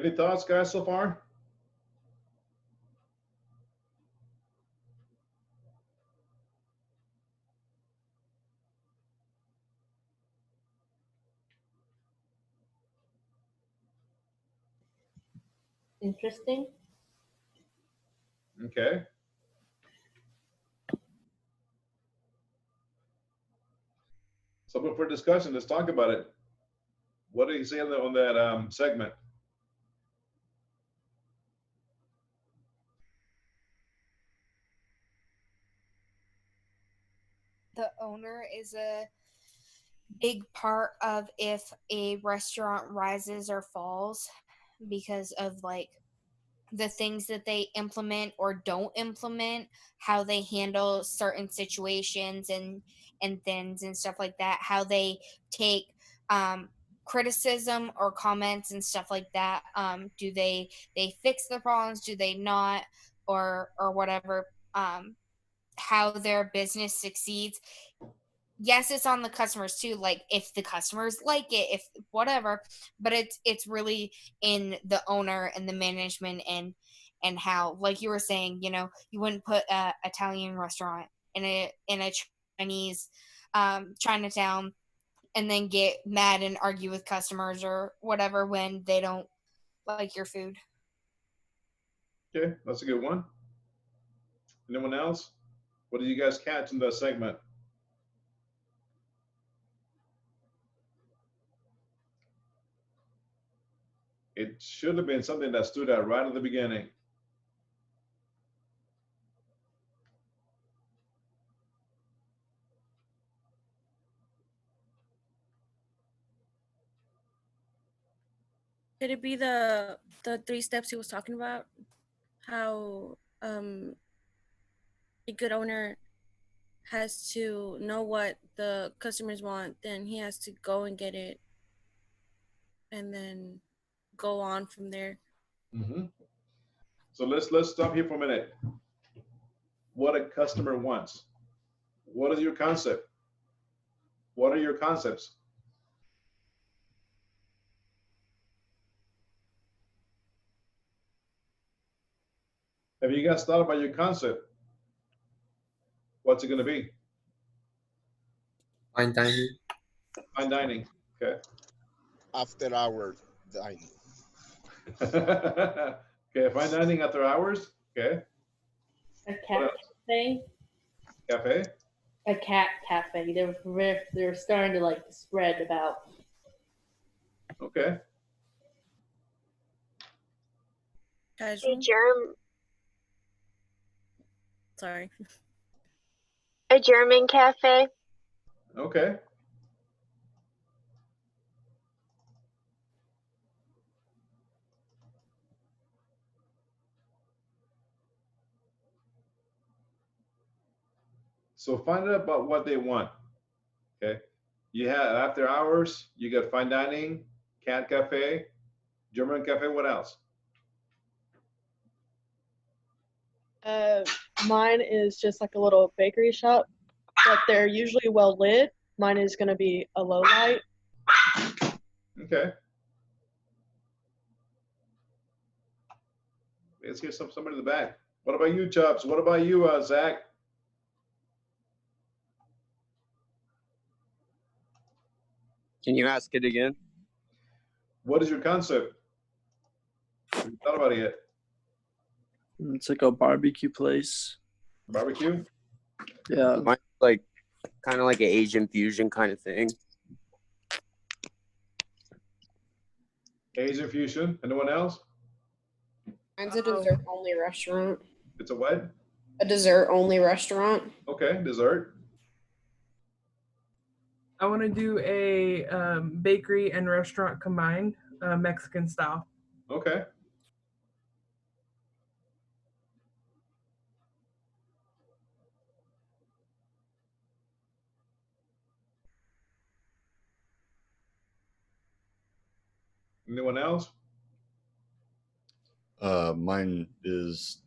Any thoughts, guys, so far? Interesting. Okay. Something for discussion. Let's talk about it. What did he say on that segment? The owner is a big part of if a restaurant rises or falls because of like the things that they implement or don't implement, how they handle certain situations and things and stuff like that, how they take criticism or comments and stuff like that. Do they fix the problems? Do they not? Or whatever. How their business succeeds. Yes, it's on the customers too, like if the customers like it, if whatever, but it's really in the owner and the management and how, like you were saying, you wouldn't put a Italian restaurant in a Chinese Chinatown and then get mad and argue with customers or whatever when they don't like your food. Okay, that's a good one. Anyone else? What did you guys catch in the segment? It should have been something that stood out right at the beginning. Could it be the 3 steps he was talking about? How a good owner has to know what the customers want, then he has to go and get it, and then go on from there. Mm-hmm. So let's stop here for a minute. What a customer wants. What is your concept? What are your concepts? Have you guys thought about your concept? What's it going to be? Fine dining. Fine dining. Okay. After hours dining. Okay, fine dining after hours. Okay. A cat cafe. Cafe. A cat cafe. They're starting to like spread about. Okay. Casual. Sorry. A German cafe. Okay. So find out about what they want. Okay. You have after hours, you got fine dining, cat cafe, German cafe. What else? Mine is just like a little bakery shop, but they're usually well lit. Mine is going to be a low light. Okay. Let's hear somebody in the back. What about you, Chubbs? What about you, Zach? Can you ask it again? What is your concept? Have you thought about it yet? It's like a barbecue place. Barbecue? Yeah. Mine's like kind of like an Asian fusion kind of thing. Asian fusion. Anyone else? Mine's a dessert-only restaurant. It's a what? A dessert-only restaurant. Okay, dessert. I want to do a bakery and restaurant combined, Mexican style. Okay. Anyone else? Mine is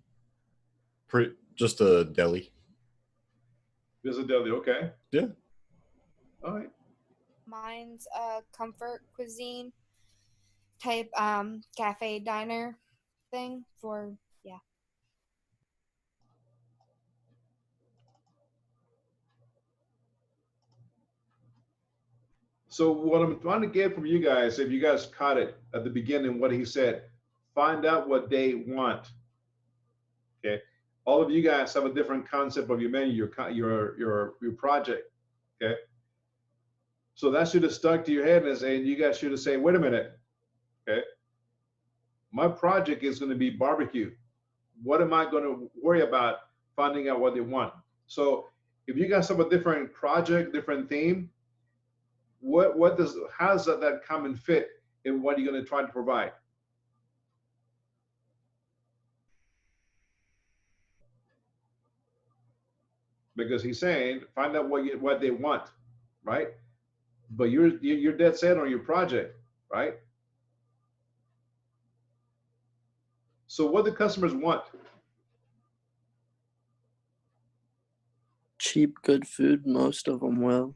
just a deli. There's a deli. Okay. Yeah. All right. Mine's comfort cuisine type cafe diner thing for, yeah. So what I'm trying to get from you guys, if you guys caught it at the beginning, what he said, find out what they want. Okay, all of you guys have a different concept of your menu, your project. Okay, so that should have stuck to your head, and you guys should have said, wait a minute. Okay, my project is going to be barbecue. What am I going to worry about finding out what they want? So if you guys have a different project, different theme, how does that come and fit in what you're going to try to provide? Because he's saying find out what they want, right? But you're dead set on your project, right? So what do customers want? Cheap, good food. Most of them will.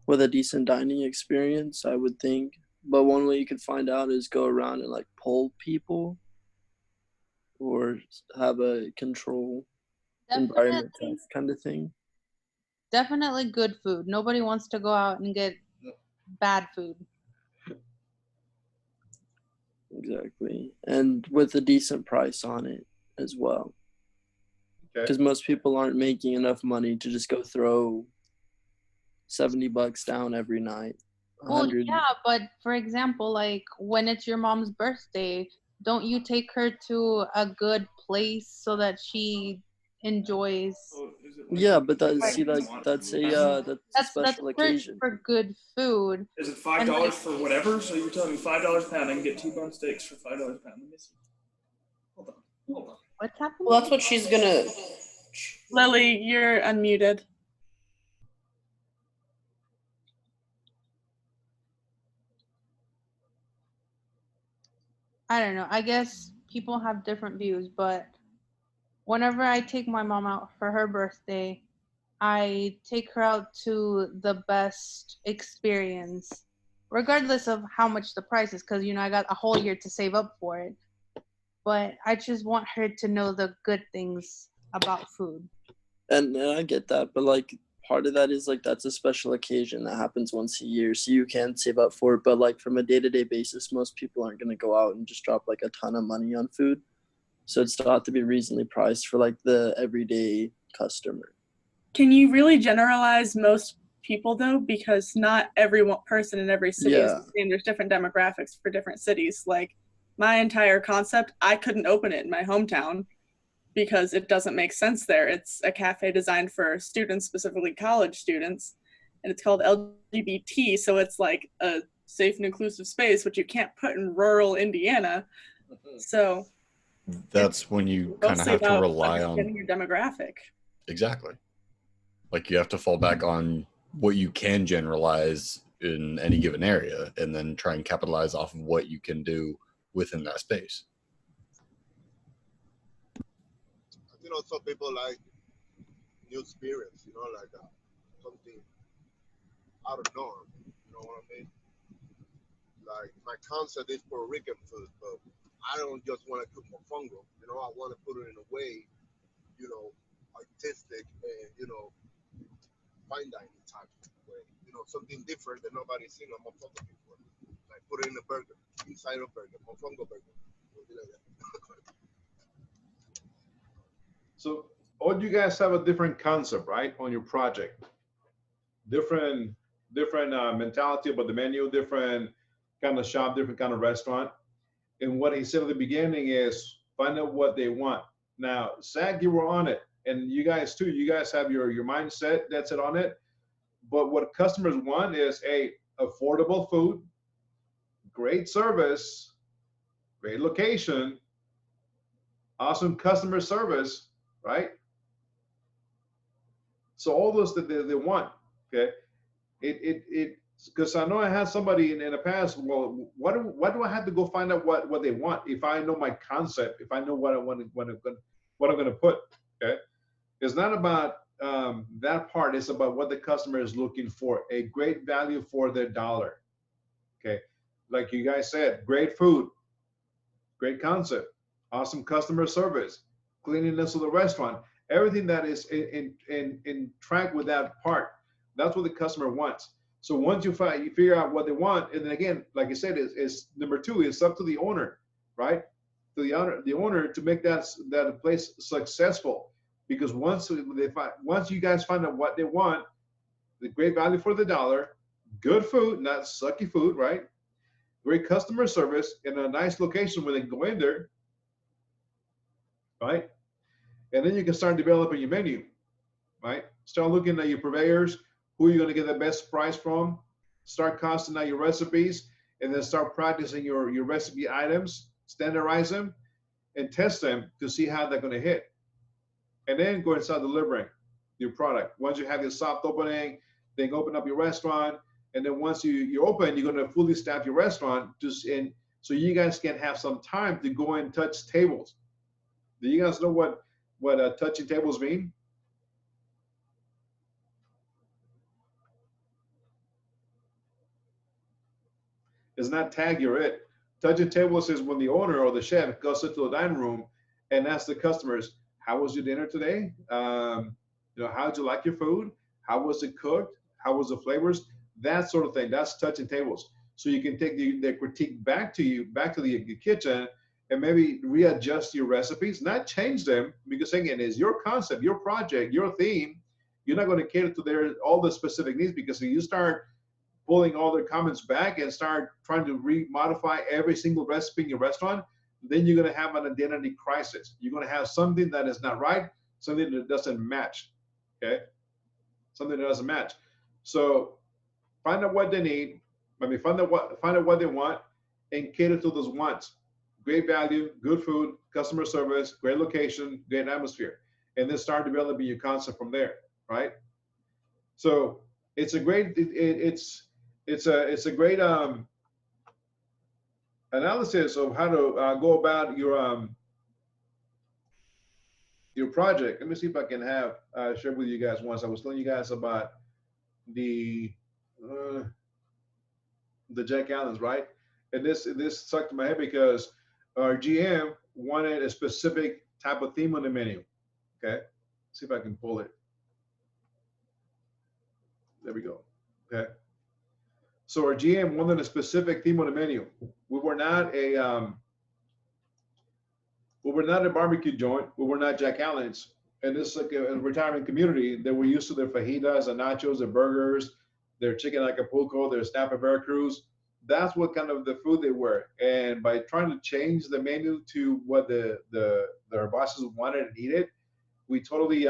With a decent dining experience, I would think. But one way you could find out is go around and like poll people, or have a control environment Definitely, test kind of thing. definitely good food. Nobody wants to go out and get bad food. Exactly. And with a decent price on it as well. Because most people aren't making enough money to just go throw $70 down every night. Well, 100. yeah, but for example, like when it's your mom's birthday, don't you take her to a good place so that she enjoys? Yeah, but that's a special occasion. For good food. Is it $5 for whatever? So you're telling me $5 a pound, I can get T-bone steaks for $5 a pound. Let me see. Hold on. What's happening? Well, that's what she's gonna. Lily, you're unmuted. I don't know. I guess people have different views, but whenever I take my mom out for her birthday, I take her out to the best experience, regardless of how much the price is, because, I got a whole year to save up for it. But I just want her to know the good things about food. And I get that, but like part of that is like that's a special occasion that happens once a year, so you can save up for it. But like from a day-to-day basis, most people aren't going to go out and just drop like a ton of money on food. So it's still have to be reasonably priced for like the everyday customer. Can you really generalize most people though? Because not every person in every city is the same. There's different demographics for different cities. Like my entire concept, I couldn't open it in my hometown because it doesn't make sense there. It's a cafe designed for students, specifically college students, and it's called LGBT. So it's like a safe and inclusive space, which you can't put in rural Indiana. So that's when you kind of have to rely on your demographic. Exactly. Like you have to fall back on what you can generalize in any given area and then try and capitalize off of what you can do within that space. Some people like new experience, like something out of norm, you know what I mean? Like my concept is Puerto Rican food, but I don't just want to cook mofongo, I want to put it in a way, artistic and, fine dining type way, something different that nobody's seen on mofongo before. Like put it in a burger, inside a burger, mofongo burger, something like that. So all you guys have a different concept, right, on your project. Different mentality about the menu, different kind of shop, different kind of restaurant. And what he said at the beginning is find out what they want. Now, Zach, you were on it, and you guys too. You guys have your mindset that's it on it. But what customers want is affordable food, great service, great location, awesome customer service. Right? So all those that they want, okay? Because I know I had somebody in the past. Well, why do I have to go find out what they want if I know my concept? If I know what I'm going to put, okay? It's not about that part. It's about what the customer is looking for. A great value for their dollar, okay? like you guys said, great food, great concept, awesome customer service, cleanliness of the restaurant, everything that is in track with that part. That's what the customer wants. So once you figure out what they want, and then again, like I said, is number two, it's up to the owner, right? To the owner to make that place successful. Because once you guys find out what they want, the great value for the dollar, good food, not sucky food, right? Great customer service in a nice location where they can go in there, right? And then you can start developing your menu, right? Start looking at your purveyors, who you're going to get the best price from, start costing out your recipes, and then start practicing your recipe items, standardize them, and test them to see how they're going to hit. And then go and start delivering your product. Once you have your soft opening, then open up your restaurant. And then once you open, you're going to fully staff your restaurant so you guys can have some time to go and touch tables. Do you guys know what touching tables mean? It's not tag, you're it. Touching tables is when the owner or the chef goes into the dining room and asks the customers, how was your dinner today? How'd you like your food? How was it cooked? How was the flavors? That sort of thing. That's touching tables. So you can take the critique back to the kitchen and maybe readjust your recipes, not change them, because again, it's your concept, your project, your theme. You're not going to cater to all the specific needs, because if you start pulling all their comments back and start trying to remodify every single recipe in your restaurant, then you're going to have an identity crisis. You're going to have something that is not right, something that doesn't match, okay? Something that doesn't match. So find out what they need, find out what they want, and cater to those wants. Great value, good food, customer service, great location, great atmosphere, and then start developing your concept from there, right? So it's a great great analysis of how to go about your project. Let me see if I can share with you guys once. I was telling you guys about the Jack Allen's, right? And this stuck to my head because our GM wanted a specific type of theme on the menu. Okay, see if I can pull it. There we go. Okay. So our GM wanted a specific theme on the menu. We were not a barbecue joint. We were not Jack Allen's. And this is like a retirement community that we're used to their fajitas, their nachos, their burgers, their chicken Acapulco, their snapper Veracruz. That's what kind of the food they were. And by trying to change the menu to what their bosses wanted and needed, we totally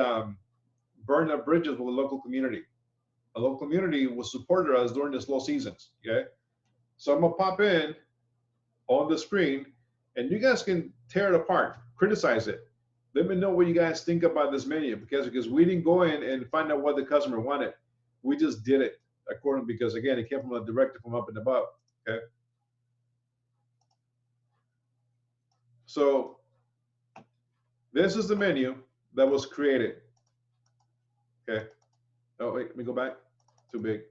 burned our bridges with the local community. A local community was supported us during the slow seasons. Okay, so I'm gonna pop in on the screen, and you guys can tear it apart, criticize it. Let me know what you guys think about this menu, because we didn't go in and find out what the customer wanted. We just did it because again, it came from a directive from up and above. Okay, so this is the menu that was created. Okay. Oh wait, let me go back. Too big.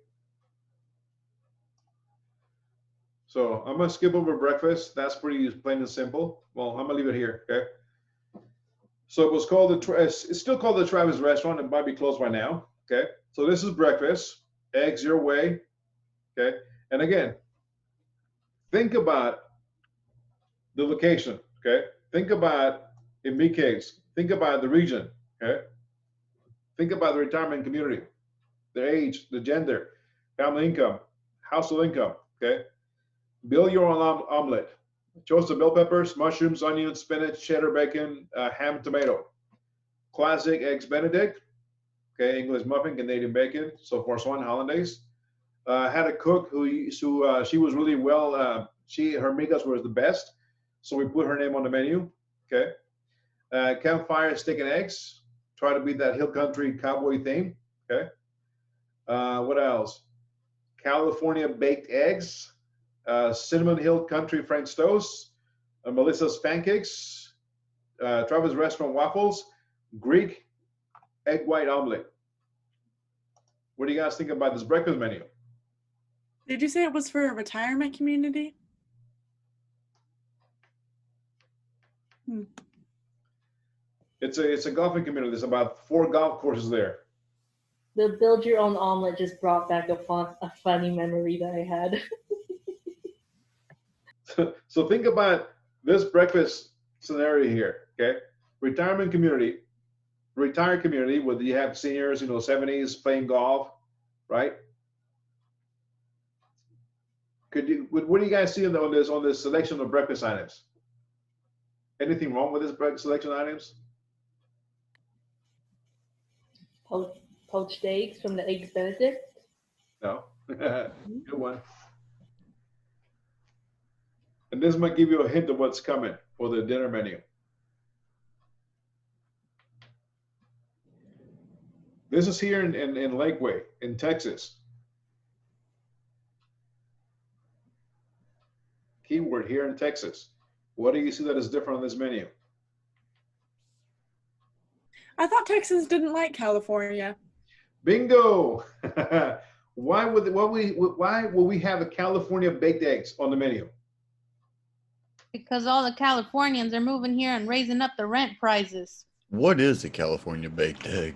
So I'm gonna skip over breakfast. That's pretty plain and simple. Well, I'm gonna leave it here. Okay. So it was called it's still called the Travis Restaurant. It might be closed by now. Okay. So this is breakfast. Eggs your way. Okay. And again, think about the location. Okay. Think about in big case. Think about the region. Okay. Think about the retirement community, the age, the gender, family income, household income. Okay. Build your own omelet. Choose the bell peppers, mushrooms, onions, spinach, cheddar, bacon, ham, tomato. Classic eggs Benedict. Okay, English muffin, Canadian bacon. So for one hollandaise. Had a cook who she was really well. Her migas were the best, so we put her name on the menu. Okay. Campfire steak and eggs. Try to beat that hill country cowboy theme. Okay. What else? California baked eggs. Cinnamon Hill Country French toast, Melissa's pancakes, Travis Restaurant waffles, Greek egg white omelet. What do you guys think about this breakfast menu? Did you say it was for a retirement community? It's a golfing community. There's about 4 golf courses there. The build your own omelet just brought back a funny memory that I had. So think about this breakfast scenario here, okay? Retired community where you have seniors, 70s playing golf, right? What do you guys see on this selection of breakfast items? Anything wrong with this breakfast selection items? Poached eggs from the Eggs Benedict? No. Good one. And this might give you a hint of what's coming for the dinner menu. This is here in Lakeway, in Texas. Keyword here in Texas. What do you see that is different on this menu? I thought Texas didn't like California. Bingo! Why will we have the California baked eggs on the menu? Because all the Californians are moving here and raising up the rent prices. What is a California baked egg?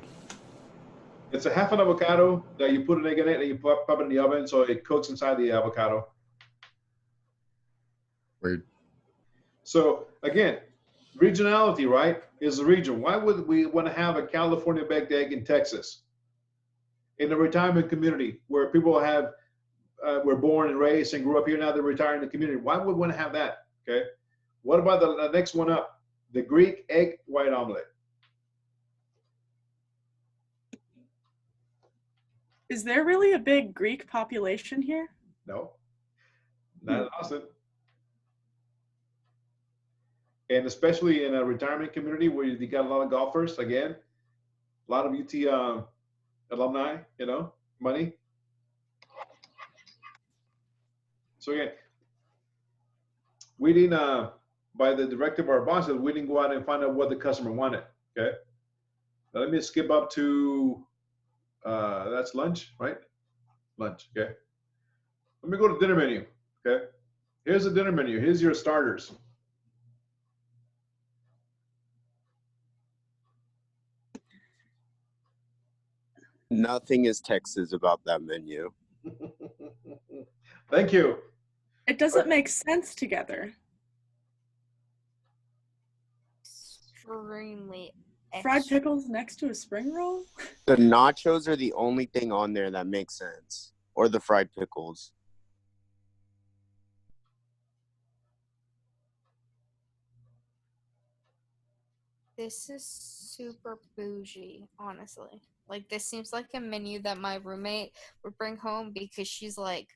It's a half an avocado that you put an egg in it and you pop it in the oven so it cooks inside the avocado. Weird. So again, regionality, right, is the region. Why would we want to have a California baked egg in Texas? In a retirement community where people were born and raised and grew up here, now they're retiring in the community. Why would we want to have that? Okay. What about the next one up? The Greek egg white omelet. Is there really a big Greek population here? No, not in Austin. And especially in a retirement community where you got a lot of golfers, again, a lot of UT alumni, money. So again, we didn't, by the directive of our bosses, we didn't go out and find out what the customer wanted, okay? Now let me skip up to, that's lunch, right? Lunch, okay? Let me go to dinner menu, okay? Here's the dinner menu. Here's your starters. Nothing is Texas about that menu. Thank you. It doesn't make sense together. Extremely. Fried pickles next to a spring roll? The nachos are the only thing on there that makes sense. Or the fried pickles. This is super bougie, honestly. Like, this seems like a menu that my roommate would bring home because she's like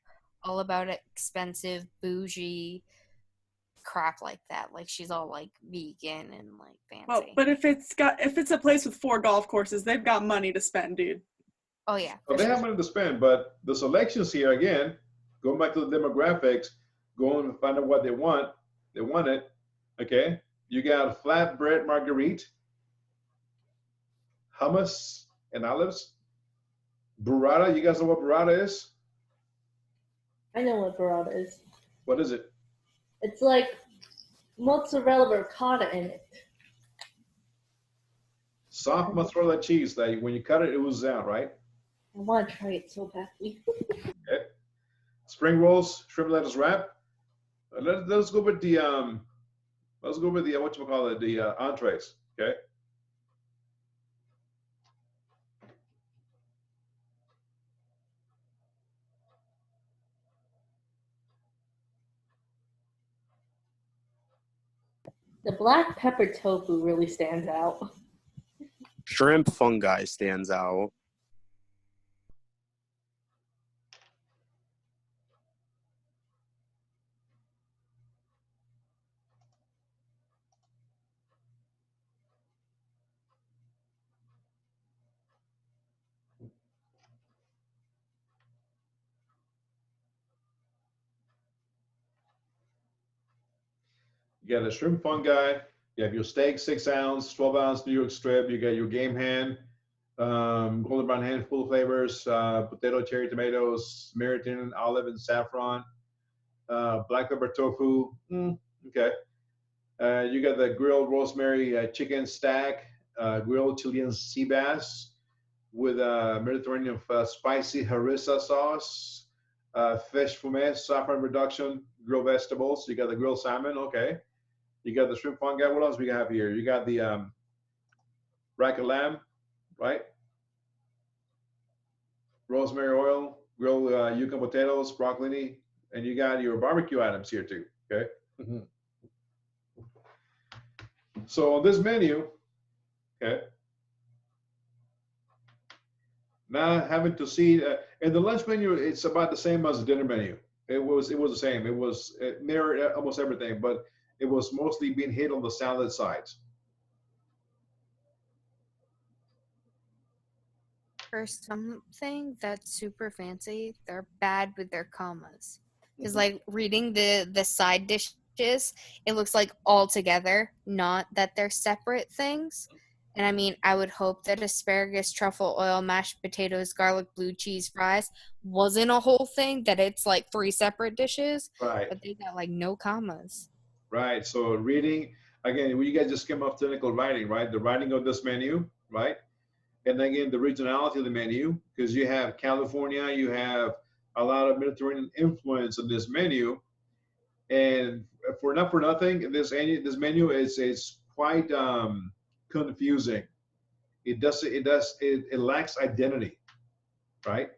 all about expensive, bougie crap like that. Like, she's all like vegan and like fancy. Well, but if it's a place with 4 golf courses, they've got money to spend, dude. Oh yeah. Well, they have money to spend, but the selections here again, going back to the demographics, going and find out what they want. They want it. Okay. You got flatbread marguerite, hummus and olives, burrata. You guys know what burrata is? I know what burrata is. What is it? It's like mozzarella ricotta in it. Soft mozzarella cheese that when you cut it, it oozes out, right? I want to try it so badly. Okay. Spring rolls, shrimp lettuce wrap. Let's go with the whatchamacallit, the entrees. Okay. The black pepper tofu really stands out. Shrimp fungi stands out. You got a shrimp fungi. You have your steak, 6 ounce, 12 ounce New York strip. You got your game hand. golden brown hen, full of flavors, potato, cherry, tomatoes, Meriton, olive, and saffron, black pepper tofu. Okay. You got the grilled rosemary chicken stack, grilled Chilean sea bass with Mediterranean spicy harissa sauce, fish fumet, saffron reduction, grilled vegetables. You got the grilled salmon. Okay. You got the shrimp fungi. What else we have here? You got the rack of lamb, right? Rosemary oil, grilled yuca potatoes, broccoli, and you got your barbecue items here too. Okay. So on this menu, okay, now having to see, in the lunch menu, it's about the same as the dinner menu. It was the same. It mirrored almost everything, but it was mostly being hit on the salad sides. For something that's super fancy, they're bad with their commas. Because like reading the side dishes, it looks like all together, not that they're separate things. And I mean, I would hope that asparagus, truffle oil, mashed potatoes, garlic, blue cheese, fries wasn't a whole thing, that it's like 3 separate dishes. Right. But they got like no commas. Right. So reading, again, you guys just came off technical writing, right? The writing of this menu, right? And again, the regionality of the menu, because you have California, you have a lot of Mediterranean influence in this menu. And for nothing, this menu is quite confusing. It lacks identity, right?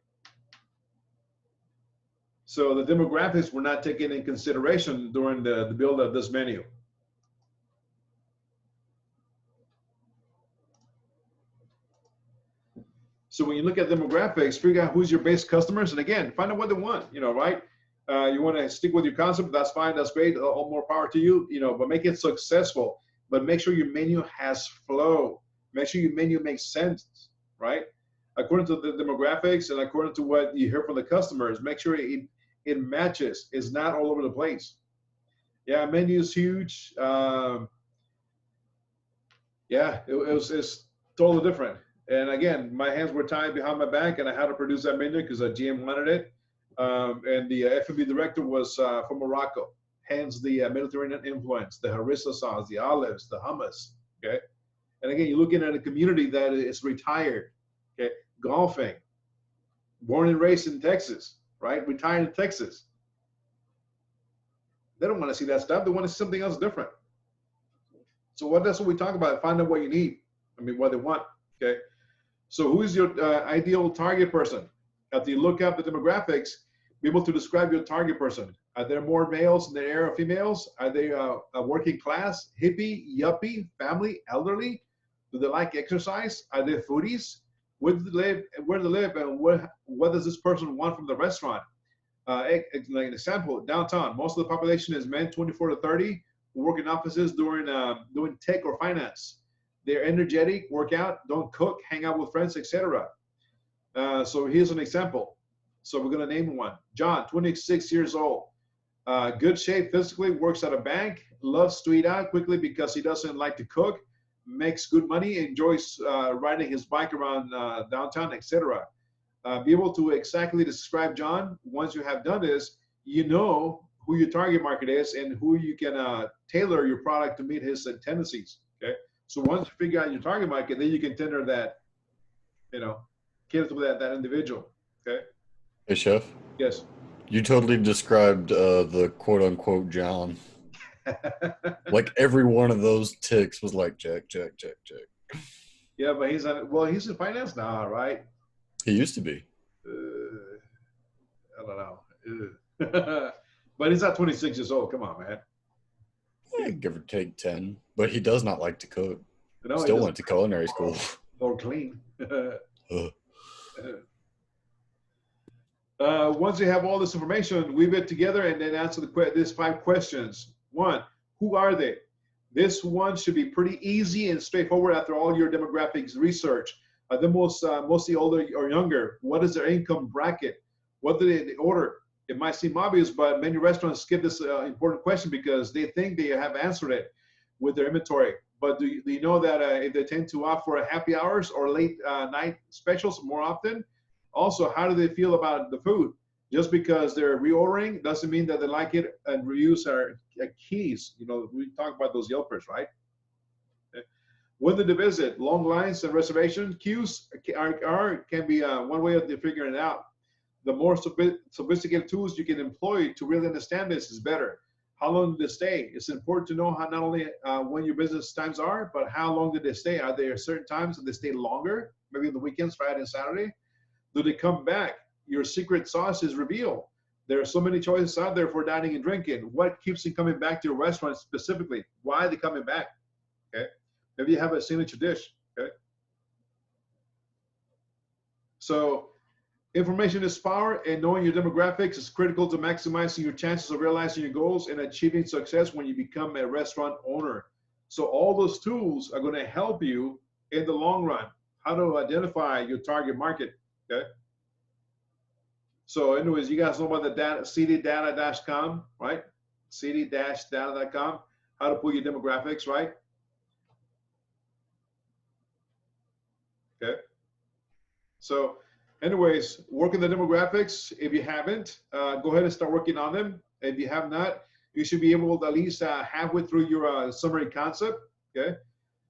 So the demographics were not taken in consideration during the build of this menu. So when you look at demographics, figure out who's your base customers, and again, find out what they want, right? You want to stick with your concept, that's fine, that's great, all more power to you, but make it successful. But make sure your menu has flow. Make sure your menu makes sense, right? According to the demographics and according to what you hear from the customers, make sure it matches. It's not all over the place. Yeah, menu is huge. Yeah, it's totally different. And again, my hands were tied behind my back, and I had to produce that menu because the GM wanted it. And the F&B director was from Morocco, hence the Mediterranean influence, the harissa sauce, the olives, the hummus. Okay, and again, you're looking at a community that is retired. Okay, golfing, born and raised in Texas, right? Retired in Texas. They don't want to see that stuff. They want to see something else different. So that's what we talk about. Find out what you need. I mean, what they want. Okay. So who is your ideal target person? After you look up the demographics, be able to describe your target person. Are there more males in the area of females? Are they a working class, hippie, yuppie, family, elderly? Do they like exercise? Are they foodies? Where do they live, and what does this person want from the restaurant? Like an example, downtown, most of the population is men 24 to 30 who work in offices doing tech or finance. They're energetic, work out, don't cook, hang out with friends, etc. So here's an example. So we're going to name one. John, 26 years old, good shape physically, works at a bank, loves to eat out quickly because he doesn't like to cook, makes good money, enjoys riding his bike around downtown, etc. Be able to exactly describe John. Once you have done this, you know who your target market is and who you can tailor your product to meet his tendencies. Okay. So once you figure out your target market, then you can tender that, cater to that individual. Okay. Hey, Chef. Yes. You totally described the quote unquote John. Like every one of those ticks was like check, check, check, check. Yeah, but he's in finance now, right? He used to be. I don't know. But he's not 26 years old. Come on, man. Yeah, give or take 10. But he does not like to cook. No, Still went to culinary school. Or clean. Once you have all this information, weave it together and then answer these 5 questions. 1, who are they? This one should be pretty easy and straightforward after all your demographics research. Are they mostly older or younger? What is their income bracket? What do they order? It might seem obvious, but many restaurants skip this important question because they think they have answered it with their inventory. But do you know that if they tend to opt for happy hours or late night specials more often? Also, how do they feel about the food? Just because they're reordering doesn't mean that they like it, and reviews are keys. You know, we talk about those Yelpers, right? When did they visit? Long lines and reservation queues can be one way of figuring it out. The more sophisticated tools you can employ to really understand this is better. How long did they stay? It's important to know how not only when your business times are, but how long did they stay? Are there certain times that they stay longer? Maybe on the weekends, Friday and Saturday? Do they come back? Your secret sauce is revealed. There are so many choices out there for dining and drinking. What keeps them coming back to your restaurant specifically? Why are they coming back? Okay. Maybe you have a signature dish. Okay. So information is power, and knowing your demographics is critical to maximizing your chances of realizing your goals and achieving success when you become a restaurant owner. So all those tools are going to help you in the long run. How to identify your target market. Okay. So anyways, you guys know about the data, cddata.com, right? cd-data.com, how to pull your demographics, right? Okay. So anyways, working the demographics. If you haven't, go ahead and start working on them. If you have not, you should be able to at least halfway through your summary concept, okay?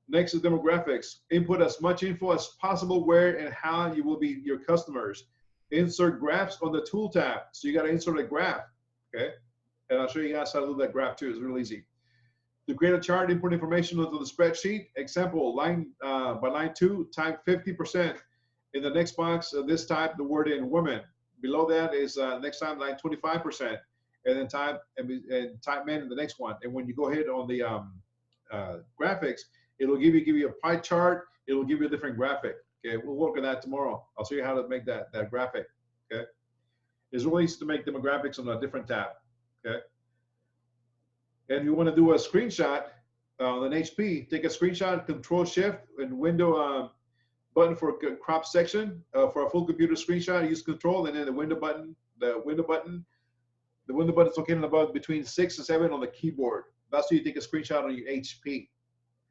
Next is demographics. Input as much info as possible where and how you will be your customers. Insert graphs on the tool tab. So you got to insert a graph, okay? And I'll show you guys how to do that graph too. It's real easy. To create a chart, input information into the spreadsheet. Example, line by line 2, type 50%. In the next box, this type the word in women. Below that is next time line 25%. And then type men in the next one. And when you go ahead on the graphics, it'll give you a pie chart. It'll give you a different graphic. Okay, we'll work on that tomorrow. I'll show you how to make that graphic. Okay, it's really easy to make demographics on a different tab. Okay, and if you want to do a screenshot on an HP, take a screenshot, Control Shift, and window button for crop section. For a full computer screenshot, use Control, and then the window button. The window button is located above between 6 and 7 on the keyboard. That's how you take a screenshot on your HP.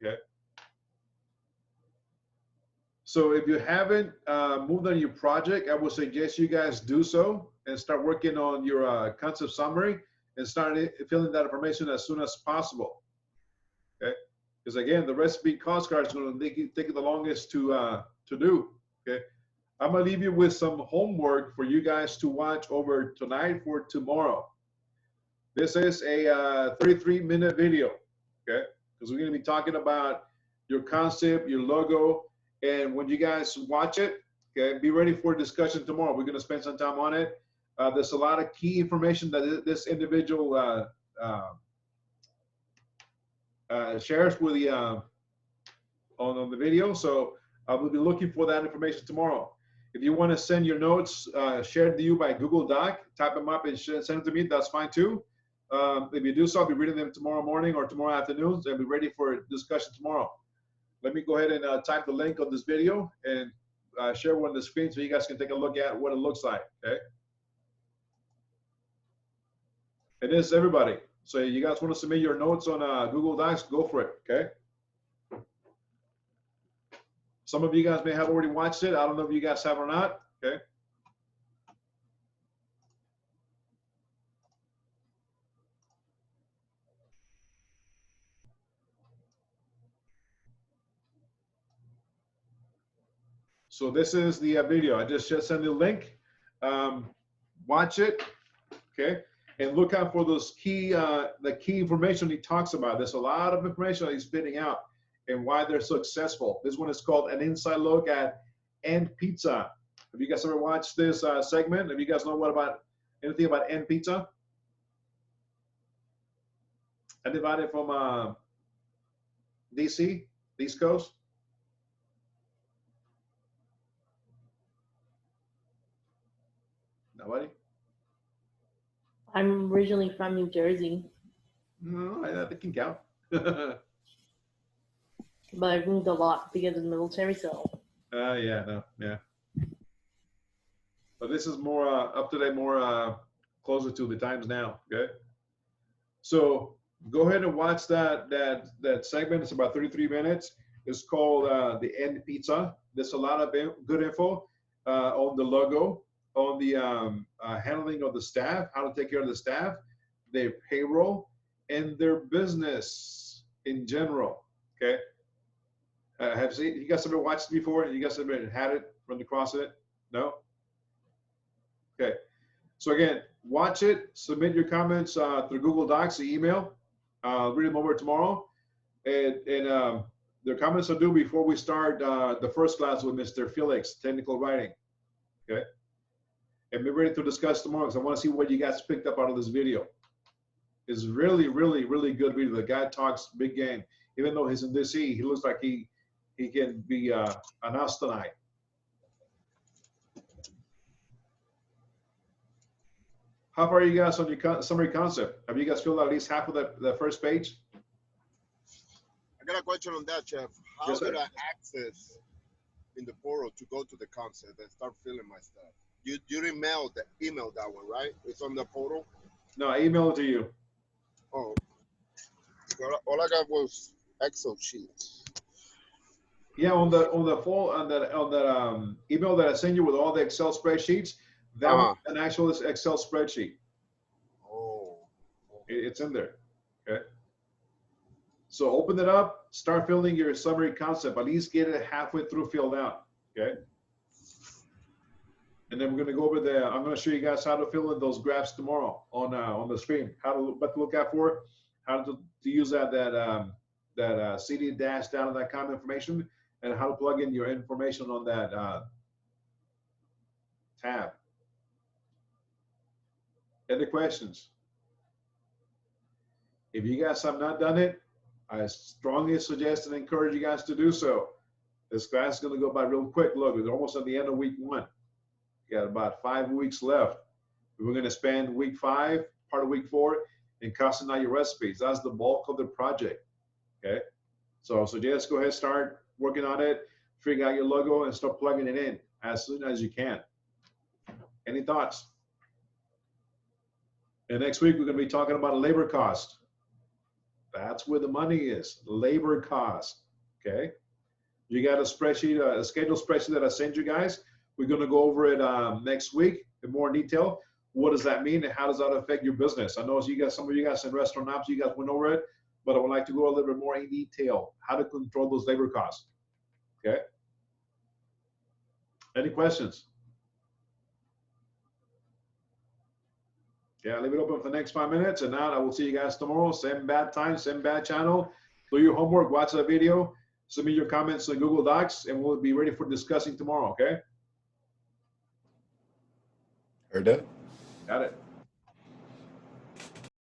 Okay. So if you haven't moved on your project, I would suggest you guys do so and start working on your concept summary and start filling that information as soon as possible. Okay, because again, the recipe cost card is going to take it the longest to do. Okay, I'm gonna leave you with some homework for you guys to watch over tonight for tomorrow. This is a 33-minute video. Okay, because we're going to be talking about your concept, your logo. And when you guys watch it, okay, be ready for a discussion tomorrow. We're going to spend some time on it. There's a lot of key information that this individual shares with the on the video. So I will be looking for that information tomorrow. If you want to send your notes shared to you by Google Doc, type them up and send them to me. That's fine too. If you do so, I'll be reading them tomorrow morning or tomorrow afternoon. So I'll be ready for a discussion tomorrow. Let me go ahead and type the link of this video and share one of the screens so you guys can take a look at what it looks like, okay? It is everybody. So you guys want to submit your notes on Google Docs, go for it, okay? Some of you guys may have already watched it. I don't know if you guys have or not, okay? So this is the video. I just sent you a link. Watch it, okay? And look out for those key, the key information he talks about. There's a lot of information that he's spitting out and why they're successful. This one is called An Inside Look at End Pizza. Have you guys ever watched this segment? Have you guys know anything about End Pizza? Anybody from DC, East Coast? Nobody? I'm originally from New Jersey. No, that can count. But I've moved a lot because of the military, so. Yeah, no, yeah. But this is more up to date, more closer to the times now, okay? So go ahead and watch that segment. It's about 33 minutes. It's called the End Pizza. There's a lot of good info on the logo, on the handling of the staff, how to take care of the staff, their payroll, and their business in general. Okay. You guys ever watched it before? You guys ever had it, run across it? No? Okay. So again, watch it, submit your comments through Google Docs or email. Read them over tomorrow. And their comments are due before we start the first class with Mr. Felix, technical writing. Okay. And be ready to discuss tomorrow because I want to see what you guys picked up out of this video. It's really, really, really good video. The guy talks big game. Even though he's in DC, he looks like he can be an astronaut. How far are you guys on your summary concept? Have you guys filled out at least half of the first page? I got a question on that, Chef. How Yes, sir. did I access in the portal to go to the concept and start filling my stuff? You emailed that one, right? It's on the portal. No, I emailed it to you. Oh, all I got was Excel sheets. Yeah, on that email that I sent you with all the Excel spreadsheets, that was an actual Excel spreadsheet. Oh, it's in there. Okay. So open it up, start filling your summary concept. At least get it halfway through filled out. Okay. And then we're going to go over there. I'm going to show you guys how to fill in those graphs tomorrow on the screen. What to look out for, how to use that CD dash down on that kind of information, and how to plug in your information on that tab. Any questions? If you guys have not done it, I strongly suggest and encourage you guys to do so. This class is going to go by real quick. Look, we're almost at the end of week 1. You got about 5 weeks left. We're going to spend week 5, part of week 4, in costing out your recipes. That's the bulk of the project. Okay. So just go ahead, start working on it, figure out your logo, and start plugging it in as soon as you can. Any thoughts? And next week, we're going to be talking about labor cost. That's where the money is, labor cost. Okay. You got a spreadsheet, a schedule spreadsheet that I sent you guys. We're going to go over it next week in more detail. What does that mean and how does that affect your business? I know some of you guys in restaurant ops, you guys went over it, but I would like to go a little bit more in detail, how to control those labor costs. Okay. Any questions? Yeah, leave it open for the next 5 minutes. And now I will see you guys tomorrow. Same bad time, same bad channel. Do your homework, watch that video, submit your comments in Google Docs, and we'll be ready for discussing tomorrow, okay? Heard it. Got it.